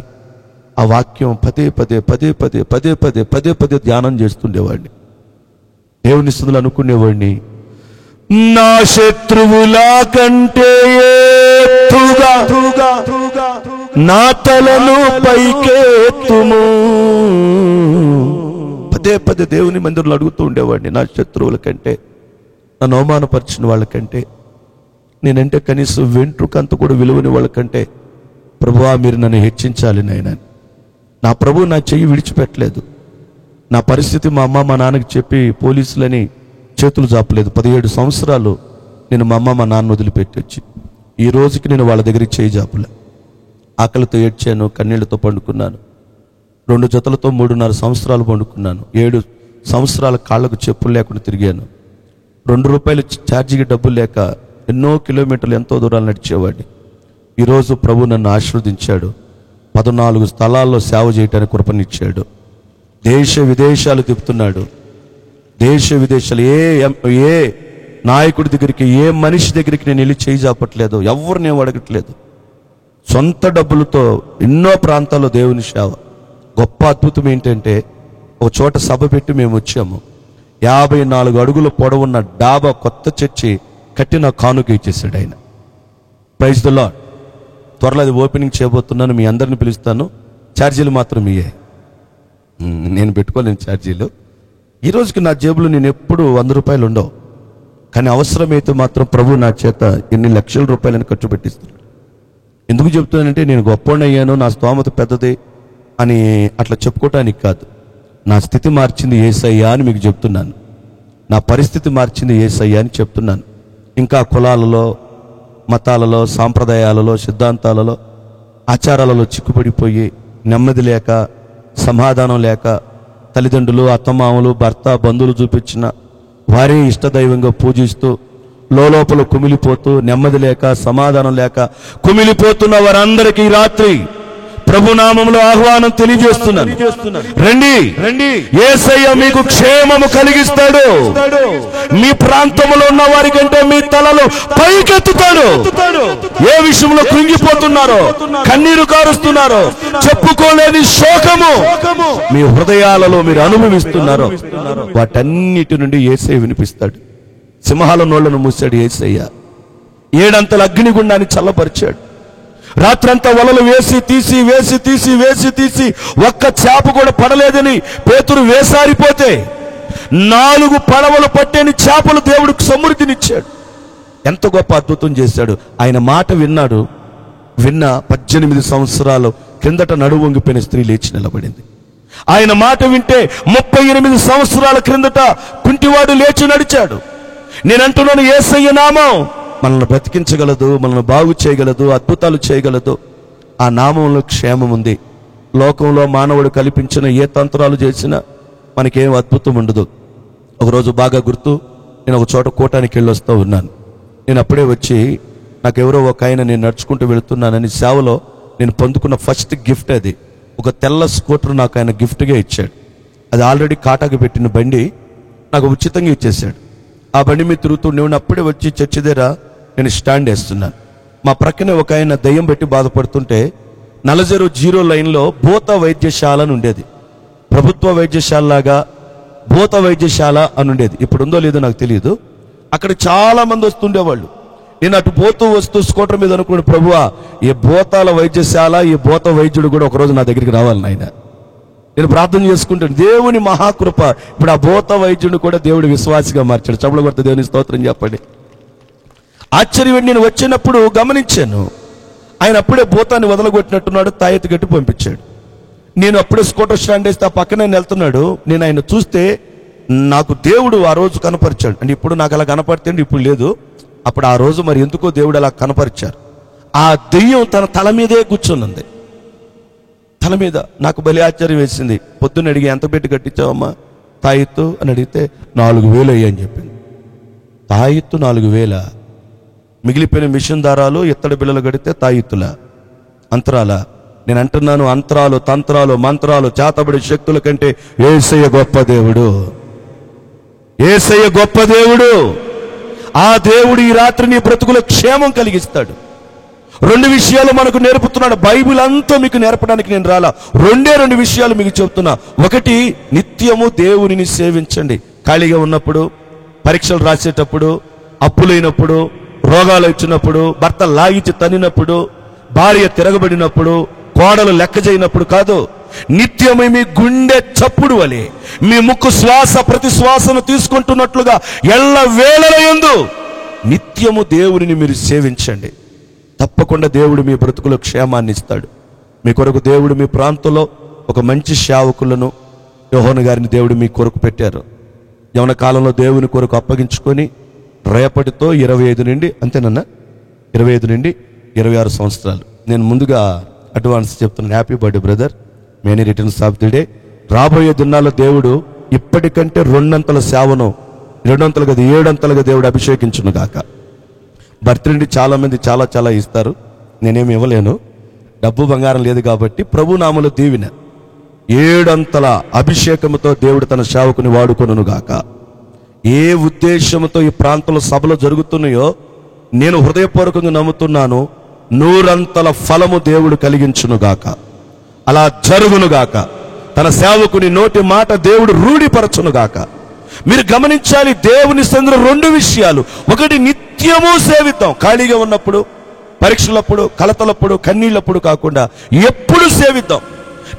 [SPEAKER 2] ఆ వాక్యం పదే పదే పదే పదే పదే పదే పదే పదే ధ్యానం చేస్తుండేవాడిని. దేవుని స్తుతులు అనుకునేవాడిని, నా శత్రువుల కంటే ఎత్తుగా నా తలను పైకెత్తుము. పదే పదే దేవుని మందిరంలో అడుగుతూ ఉండేవాడిని, నా శత్రువుల కంటే, నన్ను అవమానపరిచిన వాళ్ళకంటే, నేనంటే కనీసం వెంట్రుకంత కూడా విలువని వాళ్ళకంటే, ప్రభువా మీరు నన్ను హెచ్చించాలి నాయన. నా ప్రభు నా చెయ్యి విడిచిపెట్టలేదు. నా పరిస్థితి మా అమ్మ మా నాన్నకి చెప్పి పోలీసులని చేతులు జాపలేదు. 17 సంవత్సరాలు నేను మా అమ్మ మా నాన్న వదిలిపెట్టి వచ్చి ఈ రోజుకి నేను వాళ్ళ దగ్గరికి చేయి జాపలే. ఆకలితో ఏడ్చాను, కన్నీళ్లతో పండుకున్నాను. 2 జతలతో 3.5 సంవత్సరాలు పండుకున్నాను. 7 సంవత్సరాల కాళ్లకు చెప్పులు లేకుండా తిరిగాను. 2 రూపాయలు ఛార్జీకి డబ్బులు లేక ఎన్నో కిలోమీటర్లు ఎంతో దూరాలు నడిచేవాడిని. ఈరోజు ప్రభు నన్ను ఆశీర్వదించాడు. 14 స్థలాల్లో సేవ చేయడానికి కృపనిచ్చాడు. దేశ విదేశాలు తిప్పుతున్నాడు. దేశ విదేశాలు ఏ నాయకుడి దగ్గరికి, ఏ మనిషి దగ్గరికి నేను వెళ్ళి చేయి జాపట్లేదు. ఎవరు నేను అడగట్లేదు. సొంత డబ్బులతో ఎన్నో ప్రాంతాల్లో దేవుని సేవ. గొప్ప అద్భుతం ఏంటంటే, ఒక చోట సభ పెట్టి మేము వచ్చాము. 54 అడుగుల పొడవున్న డాబా కొత్త చర్చి కట్టి నా కానుక ఇచ్చేసాడు ఆయన. Praise the Lord. త్వరలో అది ఓపెనింగ్ చేయబోతున్నాను. మీ అందరిని పిలుస్తాను. ఛార్జీలు మాత్రం ఇయ్యే, నేను పెట్టుకోలేను ఛార్జీలు. ఈ రోజుకి నా జేబులో నేను ఎప్పుడు 100 రూపాయలు ఉండవు. కానీ అవసరమైతే మాత్రం ప్రభు నా చేత ఎన్ని లక్షల రూపాయలను ఖర్చు పెట్టిస్తున్నాడు. ఎందుకు చెప్తున్నానంటే, నేను గొప్పవాడిని అయ్యాను, నా స్తోమత పెద్దది అని అట్లా చెప్పుకోవటానికి కాదు. నా స్థితి మార్చింది యేసయ్య అని మీకు చెప్తున్నాను. నా పరిస్థితి మార్చింది యేసయ్య అని చెప్తున్నాను. ఇంకా కులాలలో, మతాలలో, సాంప్రదాయాలలో, సిద్ధాంతాలలో, ఆచారాలలో చిక్కుపడిపోయి నెమ్మది లేక, సమాధానం లేక, తల్లిదండ్రులు, అత్తమామలు, భర్త, బంధువులు చూపించిన వారే ఇష్టదైవంగా పూజిస్తూ లోపల కుమిలిపోతూ, నెమ్మది లేక, సమాధానం లేక కుమిలిపోతున్న వారందరికీ రాత్రి ప్రభునామంలో ఆహ్వానం తెలియజేస్తున్నాను. రండి, యేసయ్య మీకు క్షేమము కలిగిస్తాడు. మీ ప్రాంతంలో ఉన్న వారి కంటే మీ తలలు పైకెత్తుతాడు. ఏ విషయంలో కృంగిపోతున్నారో, కన్నీరు కారుస్తున్నారో, చెప్పుకోలేని శోకము మీ హృదయాలలో మీరు అనుభవిస్తున్నారో, వాటన్నిటి నుండి యేసయ్య వినిపిస్తాడు. సింహాల నోళ్లను మూసాడు యేసయ్య. 7 అంతల అగ్నిగుండాన్ని చల్లపరిచాడు. రాత్రంతా వలలు వేసి తీసి ఒక్క చేప కూడా పడలేదని పేతురు వేసారిపోతే 4 పడవలు పట్టేని చేపలు దేవుడికి సమృద్ధినిచ్చాడు. ఎంత గొప్ప అద్భుతం చేశాడు. ఆయన మాట విన్నాడు. 18 సంవత్సరాలు కిందట నడుము వంగిపోయిన స్త్రీ లేచి నిలబడింది. ఆయన మాట వింటే 38 సంవత్సరాల క్రిందట కుంటివాడు లేచి నడిచాడు. నేనంటున్నాను, యేసయ్య నామం మనల్ని బ్రతికించగలదు, మనల్ని బాగు చేయగలదు, అద్భుతాలు చేయగలదు. ఆ నామంలో క్షేమం ఉంది. లోకంలో మానవుడు కల్పించిన ఏ తంత్రాలు చేసినా మనకేం అద్భుతం ఉండదు. ఒకరోజు బాగా గుర్తు, నేను ఒక చోట కూటానికి వెళ్ళి వస్తూ ఉన్నాను. నేను అప్పుడే వచ్చి, నాకెవరో ఒక ఆయన, నేను నడుచుకుంటూ వెళుతున్నానని సేవలో నేను పొందుకున్న ఫస్ట్ గిఫ్ట్ అది. ఒక తెల్ల స్కూటర్ నాకు ఆయన గిఫ్ట్గా ఇచ్చాడు. అది ఆల్రెడీ కాటాకు పెట్టిన బండి నాకు ఉచితంగా ఇచ్చేసాడు. ఆ బండి మీద తిరుగుతూ నేను అప్పుడే వచ్చి చర్చి దగ్గర నేను స్టాండ్ వేస్తున్నాను. మా ప్రక్కనే ఒక ఆయన దయ్యం పెట్టి బాధపడుతుంటే 40 లైన్లో భూత వైద్యశాల అని ఉండేది. ప్రభుత్వ వైద్యశాలలాగా భూత వైద్యశాల అని ఉండేది. ఇప్పుడు ఉందో లేదో నాకు తెలియదు. అక్కడ చాలా మంది వస్తుండేవాళ్ళు. నేను అటు పోతూ వస్తూ స్కూటర్ మీద అనుకున్నాను, ప్రభువా ఈ భూతాల వైద్యశాల, ఈ భూత వైద్యుడు కూడా ఒకరోజు నా దగ్గరికి రావాలి నాయన. నేను ప్రార్థన చేసుకుంటాను. దేవుని మహాకృప. ఇప్పుడు ఆ భూత వైద్యుడిని కూడా దేవుడు విశ్వాసిగా మార్చాడు. చప్పట్లు కొడితే దేవుని స్తోత్రం చెప్పండి. ఆశ్చర్యం. నేను వచ్చినప్పుడు గమనించాను, ఆయన అప్పుడే భూతాన్ని వదలగొట్టినట్టున్నాడు. తాయెత్తు గట్టి పంపించాడు. నేను అప్పుడే స్కూటర్ స్టాండ్ వేస్తే ఆ పక్కన ఆయన వెళ్తున్నాడు. నేను ఆయన చూస్తే నాకు దేవుడు ఆ రోజు కనపరిచాడు. అంటే ఇప్పుడు నాకు అలా కనపడితే ఇప్పుడు లేదు, అప్పుడు ఆ రోజు మరి ఎందుకో దేవుడు అలా కనపరిచారు. ఆ దెయ్యం తన తల మీదే కూర్చొనుంది. తల మీద. నాకు బలి ఆశ్చర్యం వేసింది. పొద్దున్న అడిగి, ఎంత పెట్టి కట్టించావమ్మా తాయెత్తు అని అడిగితే 4,000 అయ్యాయని చెప్పింది. తాయెత్తు 4,000. మిగిలిపోయిన మిషన్ దారాలు, ఇత్తడి బిళ్ళలు కడితే తాయెత్తుల, అంతరాల. నేను అంటున్నాను, అంతరాలు, తంత్రాలు, మంత్రాలు, చేతబడి శక్తుల కంటే యేసయ్య గొప్ప దేవుడు. యేసయ్య గొప్ప దేవుడు. ఆ దేవుడు ఈ రాత్రి నీ బ్రతుకులో క్షేమం కలిగిస్తాడు. 2 విషయాలు మనకు నేర్పుతున్నాడు. బైబిల్ అంతా మీకు నేర్పడానికి నేను రాలా. 2 విషయాలు మీకు చెప్తున్నా. ఒకటి, నిత్యము దేవునిని సేవించండి. ఖాళీగా ఉన్నప్పుడు, పరీక్షలు రాసేటప్పుడు, అప్పులైనప్పుడు, రోగాలు వచ్చినప్పుడు, భర్త లాగిచి తన్నినప్పుడు, భార్య తిరగబడినప్పుడు, కోడలు లెక్క చేయనప్పుడు కాదు. నిత్యమే మీ గుండె చప్పుడు వలె మీ ముక్కు శ్వాస ప్రతి శ్వాసను తీసుకుంటున్నట్లుగా ఎల్ల వేళల యందు నిత్యము దేవుడిని మీరు సేవించండి. తప్పకుండా దేవుడు మీ బ్రతుకులో క్షేమాన్ని ఇస్తాడు. మీ కొరకు దేవుడు మీ ప్రాంతంలో ఒక మంచి సేవకులను, యోహాను గారిని దేవుడు మీ కొరకు పెట్టారు. యవన కాలంలో దేవుని కొరకు అప్పగించుకొని రేపటితో 25 నుండి అంతేనన్నా 25 నుండి 26 సంవత్సరాలు. నేను ముందుగా అడ్వాన్స్ చెప్తున్నాను. Happy birthday brother, many returns of the day. రాబోయే దినాల్లో దేవుడు ఇప్పటికంటే 2 అంతల సేవను, 2 అంతలు కదా 7 అంతలుగా దేవుడు అభిషేకించును గాక. బర్త్డే నుండి చాలా మంది చాలా చాలా ఇస్తారు, నేనేమి ఇవ్వలేను, డబ్బు బంగారం లేదు కాబట్టి ప్రభు నామములో దీవెన 7 అంతల అభిషేకముతో దేవుడు తన సేవకుని వాడుకొనును గాక. ఏ ఉద్దేశంతో ఈ ప్రాంతంలో సభలు జరుగుతున్నాయో నేను హృదయపూర్వకంగా నమ్ముతున్నాను, 100 అంతల ఫలము దేవుడు కలిగించును గాక. అలా జరుగును గాక. తన సేవకుని నోటి మాట దేవుడు రూఢిపరచును గాక. మీరు గమనించాలి, దేవుని సందులో 2 విషయాలు. ఒకటి, నిత్యము సేవిద్దాం. ఖాళీగా ఉన్నప్పుడు, పరీక్షలప్పుడు, కలతలప్పుడు, కన్నీళ్ళప్పుడు కాకుండా ఎప్పుడు సేవిద్దాం.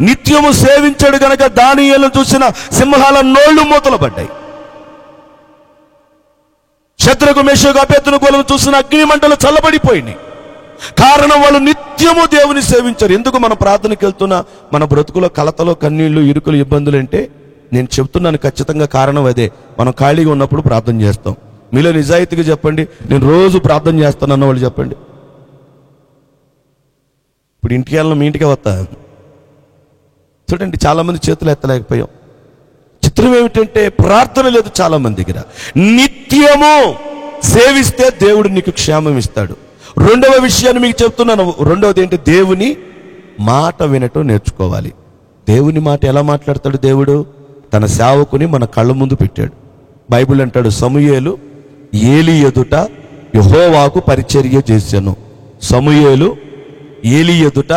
[SPEAKER 2] నిత్యము సేవించాడు గనక దానియేలును చూసిన సింహాల నోళ్లు మూతలు పడ్డాయి. శద్రకు మేషకు అబేద్నెగోలను చూసిన అగ్ని మంటలు చల్లబడిపోయినాయి. కారణం వాళ్ళు నిత్యము దేవుని సేవించారు. ఎందుకు మనం ప్రార్థనకి వెళ్తున్నా మన బ్రతుకులో కలతలో కన్నీళ్లు, ఇరుకులు, ఇబ్బందులు అంటే నేను చెప్తున్నాను ఖచ్చితంగా కారణం అదే. మనం ఖాళీగా ఉన్నప్పుడు ప్రార్థన చేస్తాం. మీలో నిజాయితీగా చెప్పండి, నేను రోజు ప్రార్థన చేస్తానన్న వాళ్ళు చెప్పండి. ఇప్పుడు ఇంటికి వెళ్ళిన మీ ఇంటికే వస్తా. చూడండి, చాలా మంది చేతులు ఎత్తలేకపోయాం. చిత్రం ఏమిటంటే ప్రార్థన లేదు చాలా మంది దగ్గర. నిత్యము సేవిస్తే దేవుడు నీకు క్షేమం ఇస్తాడు. 2వ విషయాన్ని మీకు చెప్తున్నాను. 2వది ఏంటి? దేవుని మాట వినటం నేర్చుకోవాలి. దేవుని మాట ఎలా మాట్లాడతాడు దేవుడు? తన సేవకుని మన కళ్ళ ముందు పెట్టాడు. బైబిల్ అంటాడు, సమూయేలు ఏలీ ఎదుట యెహోవాకు పరిచర్య చేశాను. సమూయేలు ఏలీ ఎదుట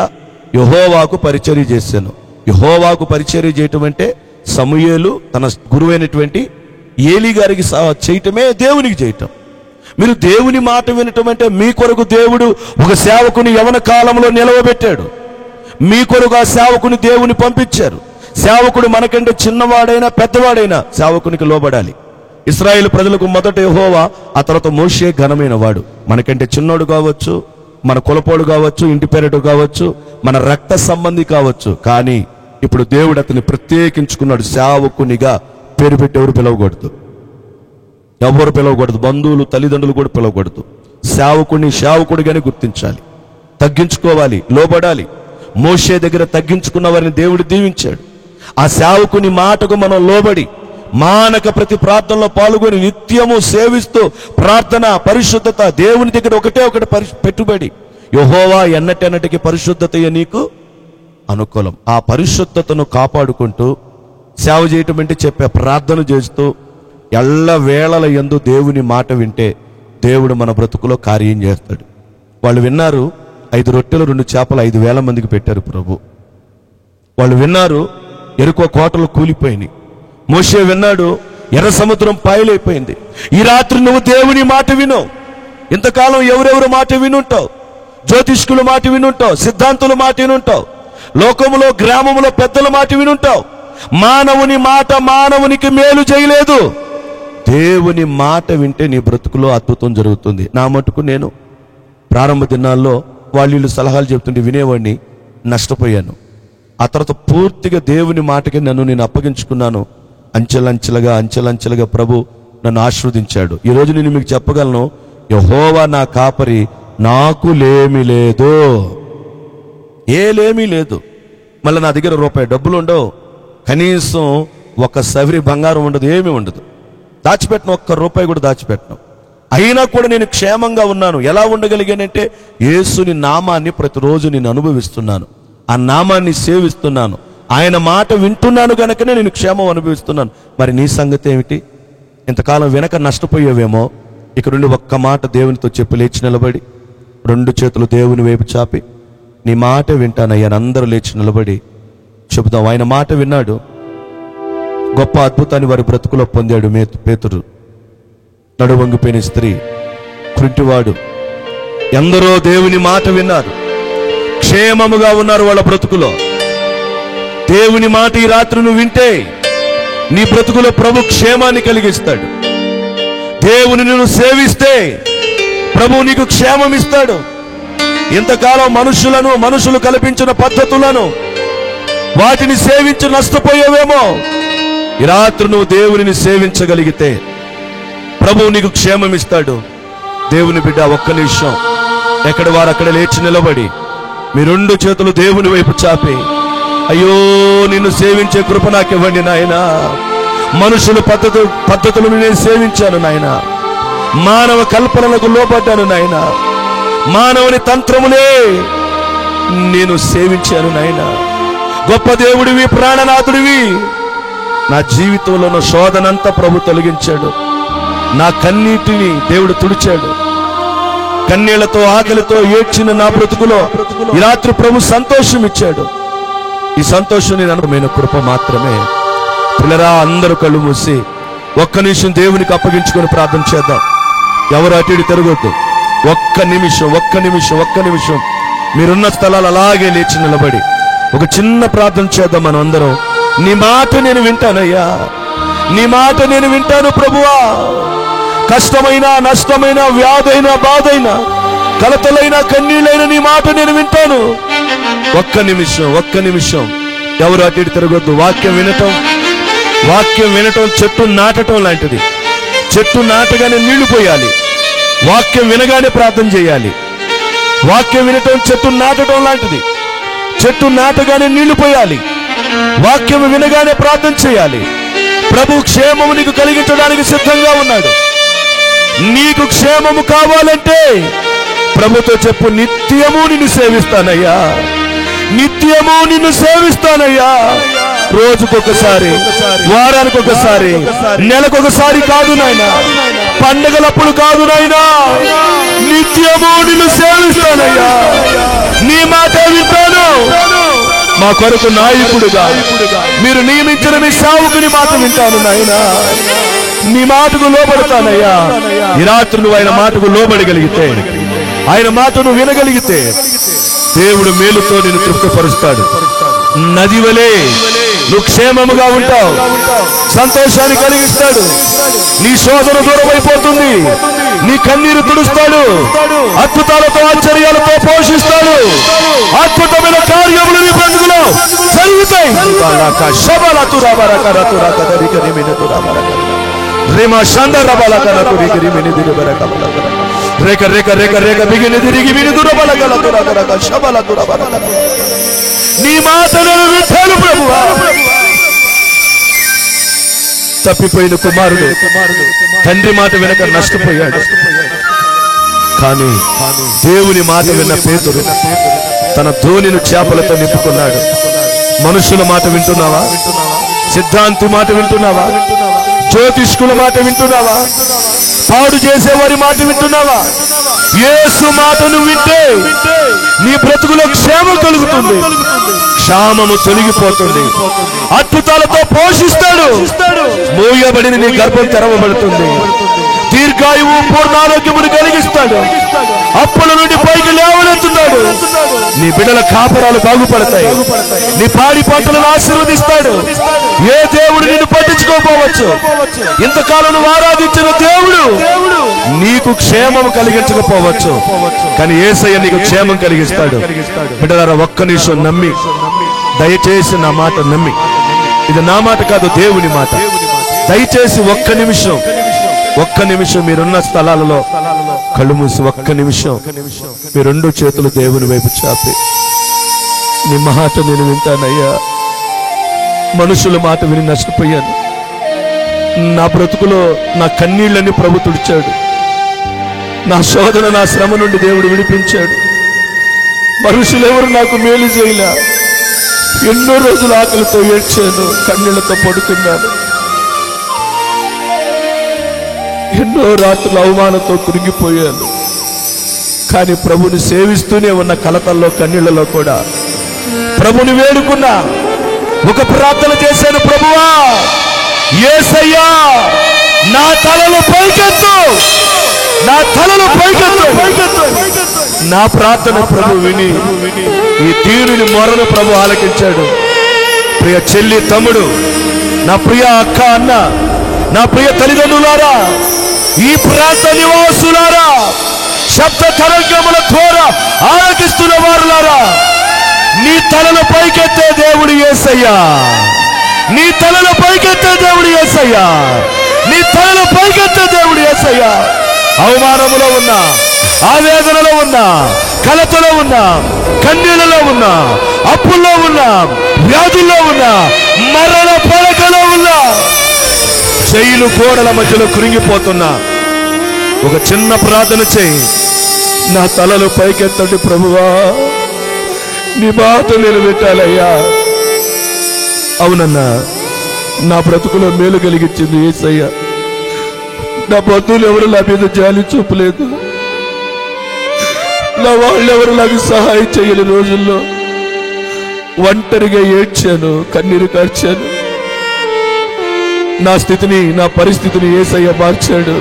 [SPEAKER 2] యెహోవాకు పరిచర్య చేశాను. యెహోవాకు పరిచర్య చేయటం అంటే సమూయేలు తన గురువైనటువంటి ఏలీ గారికి చేయటమే దేవునికి చేయటం. మీరు దేవుని మాట వినటం అంటే మీ కొరకు దేవుడు ఒక సేవకుని యవన కాలంలో నిలవబెట్టాడు. మీ కొరకు ఆ సేవకుని దేవుని పంపించారు. సేవకుడు మనకంటే చిన్నవాడైనా పెద్దవాడైనా సేవకునికి లోబడాలి. ఇశ్రాయేలు ప్రజలకు మొదట యెహోవా, ఆ తర్వాత మోషే ఘనమైన వాడు. మనకంటే చిన్నోడు కావచ్చు, మన కులపోడు కావచ్చు, ఇంటి పేరటు కావచ్చు, మన రక్త సంబంధి కావచ్చు. కానీ ఇప్పుడు దేవుడు అతన్ని ప్రత్యేకించుకున్నాడు. సేవకునిగా పేరు పెట్టి ఎవరు పిలవకూడదు, ఎవరు పిలవకూడదు, బంధువులు తల్లిదండ్రులు కూడా పిలవకూడదు. సేవకుని సేవకుడిగానే గుర్తించాలి, తగ్గించుకోవాలి, లోబడాలి. మోషే దగ్గర తగ్గించుకున్న వారిని దేవుడు దీవించాడు. ఆ సేవకుని మాటకు మనం లోబడి మానక ప్రతి ప్రార్థనలో పాల్గొని నిత్యము సేవిస్తూ ప్రార్థన, పరిశుద్ధత, దేవుని దగ్గర ఒకటి పెట్టుబడి. యెహోవా ఎన్నటెన్నటికి పరిశుద్ధతయే నీకు అనుకూలం. ఆ పరిశుద్ధతను కాపాడుకుంటూ సేవ చేయటం అంటే చెప్పే ప్రార్థన చేస్తూ ఎల్ల వేళల యందు దేవుని మాట వింటే దేవుడు మన బ్రతుకులో కార్యం చేస్తాడు. వాళ్ళు విన్నారు, 5 రొట్టెలు 2 చేపలు 5,000 మందికి పెట్టారు ప్రభు. వాళ్ళు విన్నారు, ఎరుకో కోటలు కూలిపోయినాయి. మోషే విన్నాడు, ఎర్ర సముద్రం పాయలైపోయింది. ఈ రాత్రి నువ్వు దేవుని మాట విను. ఇంతకాలం ఎవరెవరు మాట వినుంటావు? జ్యోతిష్కుల మాట వినుంటావు, సిద్ధాంతుల మాట వినుంటావు, లోకములో గ్రామములో పెద్దల మాట వినుంటావు. మానవుని మాట మానవునికి మేలు చేయలేదు. దేవుని మాట వింటే నీ బ్రతుకులో అద్భుతం జరుగుతుంది. నా మటుకు నేను ప్రారంభ దినాల్లో వాళ్ళు సలహాలు చెప్తుంటే వినేవాడిని, నష్టపోయాను. ఆ తర్వాత పూర్తిగా దేవుని మాటకి నన్ను నేను అప్పగించుకున్నాను. అంచెలంచెలుగా ప్రభు నన్ను ఆశీర్వదించాడు. ఈరోజు నేను మీకు చెప్పగలను, యెహోవా నా కాపరి, నాకు లేమి లేదు, ఏలేమీ లేదు. మళ్ళీ నా దగ్గర రూపాయి డబ్బులు ఉండవు, కనీసం ఒక సవిరి బంగారం ఉండదు, ఏమీ ఉండదు. దాచిపెట్టిన ఒక్క రూపాయి కూడా దాచిపెట్టను. అయినా కూడా నేను క్షేమంగా ఉన్నాను. ఎలా ఉండగలిగానంటే యేసుని నామాన్ని ప్రతిరోజు నేను అనుభవిస్తున్నాను, ఆ నామాన్ని సేవిస్తున్నాను, ఆయన మాట వింటున్నాను గనకనే నేను క్షేమం అనుభవిస్తున్నాను. మరి నీ సంగతి ఏమిటి? ఇంతకాలం వెనక నష్టపోయేవేమో. ఇక నుండి ఒక్క మాట దేవునితో చెప్పి లేచి నిలబడి 2 చేతులు దేవుని వైపు చాపి, నీ మాట వింటానయ్యా అని అందరూ లేచి నిలబడి చెబుదాం. ఆయన మాట విన్నాడు, గొప్ప అద్భుతాన్ని వారి బ్రతుకులో పొందాడు. పేతురు, నడువంగిపోయిన స్త్రీ, కుంటివాడు, ఎందరో దేవుని మాట విన్నారు. క్షేమముగా ఉన్నారు వాళ్ళ బ్రతుకులో. దేవుని మాట ఈ రాత్రి నువ్వు వింటే నీ బ్రతుకులో ప్రభు క్షేమాన్ని కలిగిస్తాడు. దేవుని నువ్వు సేవిస్తే ప్రభు నీకు క్షేమం ఇస్తాడు. ఇంతకాలం మనుషులు కల్పించిన పద్ధతులను వాటిని సేవించి నష్టపోయేవేమో. ఈ రాత్రి నువ్వు దేవునిని సేవించగలిగితే ప్రభు నీకు క్షేమం ఇస్తాడు. దేవుని బిడ్డ, ఒక్క నిమిషం ఎక్కడ వారు అక్కడ లేచి నిలబడి మీ రెండు చేతులు దేవుని వైపు చాపి, అయ్యో నిన్ను సేవించే కృప నాకు ఇవ్వండి నాయనా. మనుషుల పద్ధతులను నేను సేవించాను నాయన. మానవ కల్పనలకు లోపడ్డాను నాయన. మానవుని తంత్రములే నేను సేవించాను నాయన. గొప్ప దేవుడివి, ప్రాణనాథుడివి. నా జీవితంలో నా శోధనంతా ప్రభు తొలగించాడు. నా కన్నీటిని దేవుడు తుడిచాడు. కన్నీళ్లతో ఆకలితో ఏడ్చిన నా బ్రతుకులో ఈ రాత్రి ప్రభు సంతోషం ఇచ్చాడు. ఈ సంతోషం నేను అనుభవమైన కృప మాత్రమే. పిల్లరా, అందరూ కళ్ళు మూసి ఒక్క నిమిషం దేవునికి అప్పగించుకొని ప్రార్థన చేద్దాం. ఎవరు అటు ఇటు తిరగొద్దు. ఒక్క నిమిషం మీరున్న స్థలాలు అలాగే లేచి నిలబడి ఒక చిన్న ప్రార్థన చేద్దాం మనం అందరం. నీ మాట నేను వింటానయ్యా, నీ మాట నేను వింటాను ప్రభువా. కష్టమైన, నష్టమైన, వ్యాధైన, బాధైన, కలతలైన, కన్నీళ్ళైన నీ మాట నేను వింటాను. ఒక్క నిమిషం ఎవరు అటు ఇటు తిరగొద్దు. వాక్యం వినటం చెట్టు నాటటం లాంటిది. చెట్టు నాటగానే నీళ్లు పోయాలి. వాక్యం వినగానే ప్రార్థన చేయాలి. వాక్యం వినటం చెట్టు నాటటం లాంటిది. చెట్టు నాటగానే నీళ్లు పోయాలి. వాక్యం వినగానే ప్రార్థన చేయాలి. ప్రభు క్షేమము నీకు కలిగించడానికి సిద్ధంగా ఉన్నాడు. నీకు క్షేమము కావాలంటే ప్రభుతో చెప్పు, నిత్యము నిన్ను సేవిస్తానయ్యా, నిత్యము నిన్ను సేవిస్తానయ్యా. రోజుకొకసారి, వారానికి ఒకసారి, నెలకొకసారి కాదు నాయనా, పండగలప్పుడు కాదు నాయనా, నిత్యము నిన్ను సేవిస్తానయ్యా. నీ మాట వింటాను. మా కొరకు నాయకుడుగా మీరు నియమించిన మీ సేవకుని మాట వింటాను నాయనా. నీ మాటకు లోబడతానయ్యా. ఈ రాత్రి నువ్వు ఆయన మాటకు లోబడగలిగితే, ఆయన మాటను వినగలిగితే దేవుడు మేలుతో నిన్ను తృప్తిపరుస్తాడు. నది వలె నువ్వు క్షేమముగా ఉంటావు. సంతోషాన్ని కలిగిస్తాడు. నీ శోధన దూరం అయిపోతుంది. నీ కన్నీరు తుడుస్తాడు. అద్భుతాలతో, ఆశ్చర్యాలతో పోషిస్తాడు. అద్భుతమైన కార్యములు నీ బ్రతుకులో జరుగుతాయి. నీ మాటలను వింటాను ప్రభువా. తప్పిపోయిన కుమారుడు తండ్రి మాట వినక నష్టపోయాడు. కానీ దేవుని మాట విన్న పేతురు తన ధోనిని చేపలతో నింపుకున్నాడు. మనుషుల మాట వింటున్నావా? సిద్ధాంతి మాట వింటున్నావా? జ్యోతిష్కుల మాట వింటున్నావా? పాడు చేసేవారి మాట వింటున్నావా? యేసు మాటను వింటే నీ బ్రతుకులో క్షేమం కలుగుతుంది. క్షామము తొలగిపోతుంది. అద్భుతాలతో పోషిస్తాడు. మూయబడిన నీ గర్భం తెరవబడుతుంది. దీర్ఘాయువు, పూర్ణారోగ్యమును కలిగిస్తాడు. అప్పుల నుండి పైకి లేవనెత్తున్నాడు. నీ బిడ్డల కాపురాలు బాగుపడతాయి. నీ పాడి పంటలను ఆశీర్వదిస్తాడు. ఏ దేవుడు నిన్ను పట్టించుకోపోవచ్చు. ఇంతకాలం నువ్వు ఆరాధించిన దేవుడు నీకు క్షేమం కలిగించకపోవచ్చు, కానీ యేసయ్య నీకు క్షేమం కలిగిస్తాడు. బిడ్డలారా, ఒక్క నిమిషం నమ్మి, దయచేసి నా మాట నమ్మి, ఇది నా మాట కాదు, దేవుని మాట. దయచేసి ఒక్క నిమిషం మీరున్న స్థలాలలో కళ్ళు మూసి ఒక్క నిమిషం మీ రెండు చేతులు దేవుని వైపు చాపి, నీ మాట నేను వింటానయ్యా. మనుషుల మాట విని నష్టపోయాను. నా బ్రతుకులో నా కన్నీళ్ళని ప్రభు తుడిచాడు. నా శోధన, నా శ్రమ నుండి దేవుడు విడిపించాడు. మనుషులెవరు నాకు మేలు చేయలే. ఎన్నో రోజులు ఆకలితో ఏడ్చాను, కన్నీళ్లతో పడుకున్నాను. ఎన్నో రాత్రులు అవమానంతో కురిగిపోయాను. కానీ ప్రభుని సేవిస్తూనే ఉన్న కలతల్లో, కన్నీళ్లలో కూడా ప్రభుని వేడుకున్నా. ఒక ప్రార్థన చేశాను, ప్రభువా, యేసయ్యా, నా తలలు పైకెత్తు, నా తలలు పైకెత్తు. నా ప్రార్థన ప్రభు విని ఈ దీనుని మొరను ప్రభు ఆలకించాడు. ప్రియ చెల్లి, తమ్ముడు, నా ప్రియ అక్క, అన్న, నా ప్రియ తల్లిదండ్రులారా, ఈ ప్రాంత నివాసులారా, శబ్ద తరంగముల ద్వారా ఆలకిస్తున్న వారులారా, నీ తలల పైకెత్తే దేవుడు యేసయ్యా. నీ తలల పైకెత్తే దేవుడు యేసయ్యా. నీ తలల పైకెత్తే దేవుడు యేసయ్యా. అవమానములో ఉన్నా, ఆవేదనలో ఉన్నా, కలతలో ఉన్నా, కన్నీళ్ళలో ఉన్నా, అప్పుల్లో ఉన్నా, వ్యాధుల్లో ఉన్నా, మరణ పడకలో ఉన్నా, జైలు గోడల మధ్యలో కృంగిపోతున్నా, ఒక చిన్న ప్రార్థన చేయి. నా తలలు పైకెత్తండి ప్రభువా, నీ మాట నిలబెట్టాలయ్యా. అవునన్నా, నా బ్రతుకులో మేలు కలిగించింది యేసయ్యా. నా బంధువులు ఎవరు నా మీద జాలి చూపలేదు, నా వాళ్ళెవరు నాకు సహాయం చేయని రోజుల్లో ఒంటరిగా ఏడ్చాను, కన్నీరు కార్చాను. నా స్థితిని, నా పరిస్థితిని యేసయ్య మార్చాడు.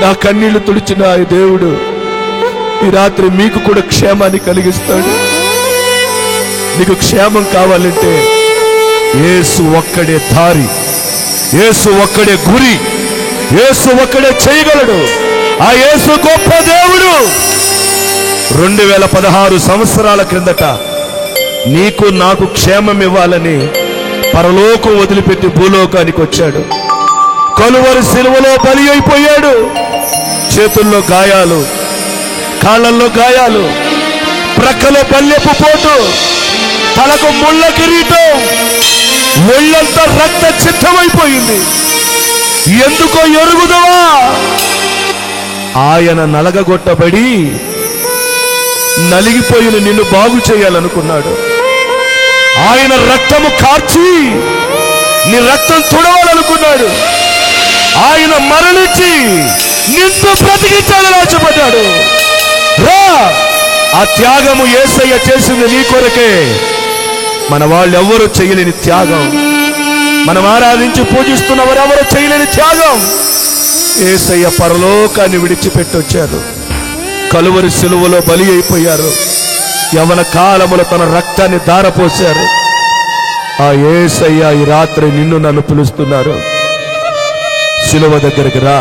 [SPEAKER 2] నా కన్నీళ్లు తుడిచిన ఆ దేవుడు ఈ రాత్రి మీకు కూడా క్షేమాన్ని కలిగిస్తాడు. నీకు క్షేమం కావాలంటే యేసు ఒక్కడే దారి, యేసు ఒక్కడే గురి, యేసు ఒక్కడే చేయగలడు. ఆ యేసు గొప్ప దేవుడు 2016 సంవత్సరాల క్రిందట నీకు నాకు క్షేమం ఇవ్వాలని పరలోకం వదిలిపెట్టి భూలోకానికి వచ్చాడు. కలువరి సిలువలో బలి అయిపోయాడు. చేతుల్లో గాయాలు, కాళ్ళల్లో గాయాలు, ప్రక్కలో బల్లెపు పోటు, తలకు ముళ్ళ కిరీటం, ఒళ్ళంతా రక్త చిత్తమైపోయింది. ఎందుకో ఎరుగుదవా? ఆయన నలగగొట్టబడి నలిగిపోయిన నిన్ను బాగు చేయాలనుకున్నాడు. ఆయన రక్తము కార్చి నీ రక్తం తుడవాలనుకున్నాడు. ఆయన మరణించి నిన్ను బ్రతికించాలని ఆశపడ్డాడు. రా, ఆ త్యాగము యేసయ్య చేసింది నీ కొరకే. మన వాళ్ళు ఎవరు చేయలేని త్యాగం, మనం ఆరాధించి పూజిస్తున్న వారెవరు చేయలేని త్యాగం యేసయ్య పరలోకాన్ని విడిచిపెట్టొచ్చారు. కలువరి సిలువలో బలి అయిపోయారు. యవన కాలములో తన రక్తాన్ని ధారపోశారు. ఆ యేసయ్య ఈ రాత్రి నిన్ను నన్ను పిలుస్తున్నారు. సిలువ దగ్గరికి రా.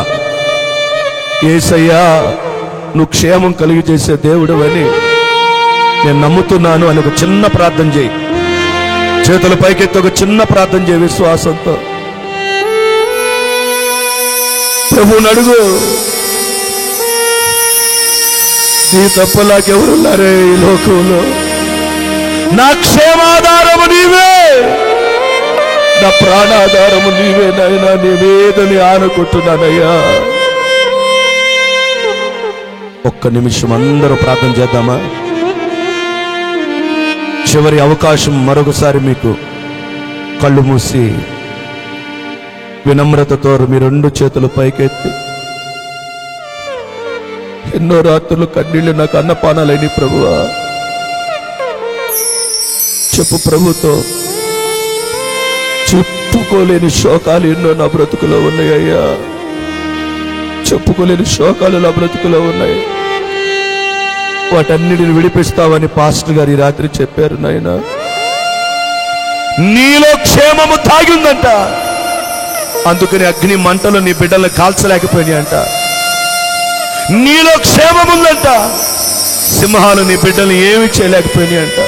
[SPEAKER 2] యేసయ్యా, నువ్వు క్షేమం కలిగి చేసే దేవుడు అని నేను నమ్ముతున్నాను అని ఒక చిన్న ప్రార్థన చేయి. చేతుల పైకెత్తి ఒక చిన్న ప్రార్థన చేయి విశ్వాసంతో. ప్రభువుని అడుగు. నీ తప్ప నాకెవరున్నారే ఈ లోకంలో? నా క్షేమాధారము నీవే, నా ప్రాణాధారము నీవే నాయనా. నీ మీదని ఆనుకుంటున్నానయ్యా. ఒక్క నిమిషం అందరూ ప్రార్థన చేద్దామా? చివరి అవకాశం మరొకసారి మీకు. కళ్ళు మూసి వినమ్రతతో మీ రెండు చేతులు పైకెత్తి. ఎన్నో రాత్రులు కన్నీళ్ళు నాకు అన్నపానాలని ప్రభువా. చెప్పు ప్రభుతో. చెప్పుకోలేని శోకాలు ఎన్నో నా బ్రతుకులో ఉన్నాయ్యా. చెప్పుకోలేని శోకాలు నా బ్రతుకులో ఉన్నాయి. వాటన్నిటిని విడిపిస్తావని పాస్టర్ గారు ఈ రాత్రి చెప్పారు. నాయన, నీలో క్షేమము తాగిందంట. అందుకని అగ్ని మంటలు నీ బిడ్డలను కాల్చలేకపోయినాయి అంట. నీలో క్షేమం ఉందంట. సింహాలు నీ బిడ్డలు ఏమి చేయలేకపోయినాయి అంట.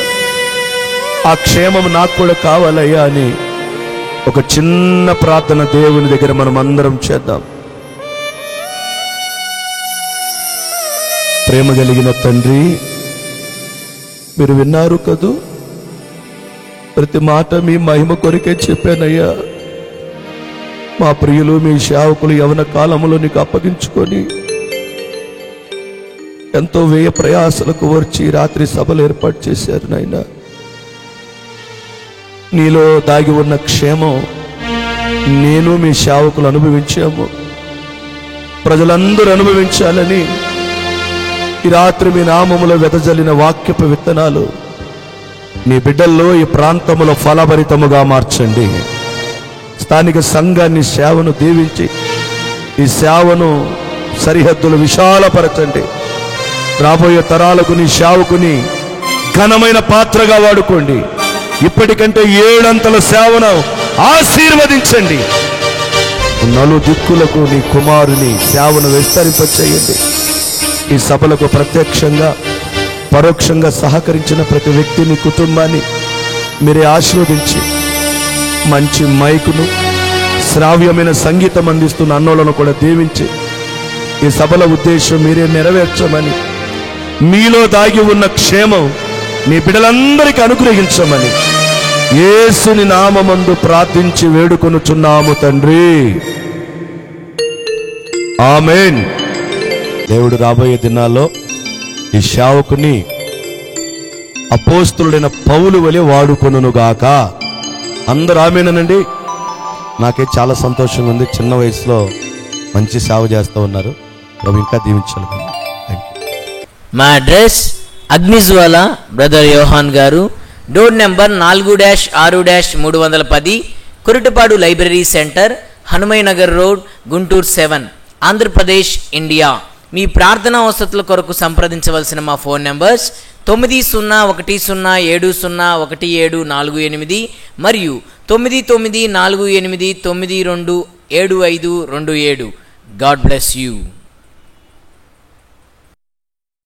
[SPEAKER 2] ఆ క్షేమం నాకు కూడా కావాలయ్యా అని ఒక చిన్న ప్రార్థన దేవుని దగ్గర మనం అందరం చేద్దాం. ప్రేమ కలిగిన తండ్రి, మీరు విన్నారు కదూ, ప్రతి మాట మీ మహిమ కొరికే చెప్పానయ్యా. మా ప్రియులు మీ సేవకులు యవన కాలంలో నీకు అప్పగించుకొని ఎంతో వ్యయ ప్రయాసలకు వచ్చి రాత్రి సభలు ఏర్పాటు చేశారు. నాయన, నీలో దాగి ఉన్న క్షేమం నేను మీ సేవకులు అనుభవించాము. ప్రజలందరూ అనుభవించాలని ఈ రాత్రి మీ నామములో వెదజల్లిన వాక్యపు విత్తనాలు నీ బిడ్డల్లో ఈ ప్రాంతములో ఫలభరితముగా మార్చండి. స్థానిక సంఘాన్ని, సేవను దీవించి ఈ సేవను సరిహద్దులు విశాలపరచండి. రాబోయే తరాలకు నీ సేవకుని ఘనమైన పాత్రగా వాడుకోండి. ఇప్పటికంటే 7 అంతల సేవను ఆశీర్వదించండి. నలుదిక్కులకు నీ కుమారుని సేవను విస్తరింపచేయండి. ఈ సభలకు ప్రత్యక్షంగా పరోక్షంగా సహకరించిన ప్రతి వ్యక్తిని, కుటుంబాన్ని మీరే ఆశీర్వదించి మంచి మైకును, శ్రావ్యమైన సంగీతం అందిస్తున్న అన్నోలను కూడా దీవించి ఈ సభల ఉద్దేశం మీరే నెరవేర్చమని, మీలో దాగి ఉన్న క్షేమం మీ బిడ్డలందరికీ అనుగ్రహించమని యేసుని నామమందు ప్రార్థించి వేడుకొనుచున్నాము తండ్రి, ఆమేన్. దేవుడు రాబోయే దినాల్లో ఈ సేవకుని అపోస్తలుడైన పౌలు వలె వాడుకొనుగాక. అందరూ ఆమేనండి. నాకే చాలా సంతోషంగా ఉంది. చిన్న వయసులో మంచి సేవ చేస్తూ ఉన్నారు. ప్రభు ఇంకా దీవించాలి.
[SPEAKER 4] మా అడ్రస్ అగ్నిజ్వాల బ్రదర్ యోహాన్ గారు, door number 4-6-310, కురుటపాడు library centre, Hanumayya Nagar road, Guntur 7, Andhra Pradesh, India. మీ ప్రార్థనా అవసరాల కొరకు సంప్రదించవలసిన మా ఫోన్ నెంబర్స్ 9010701748 మరియు 9948927527. God bless you.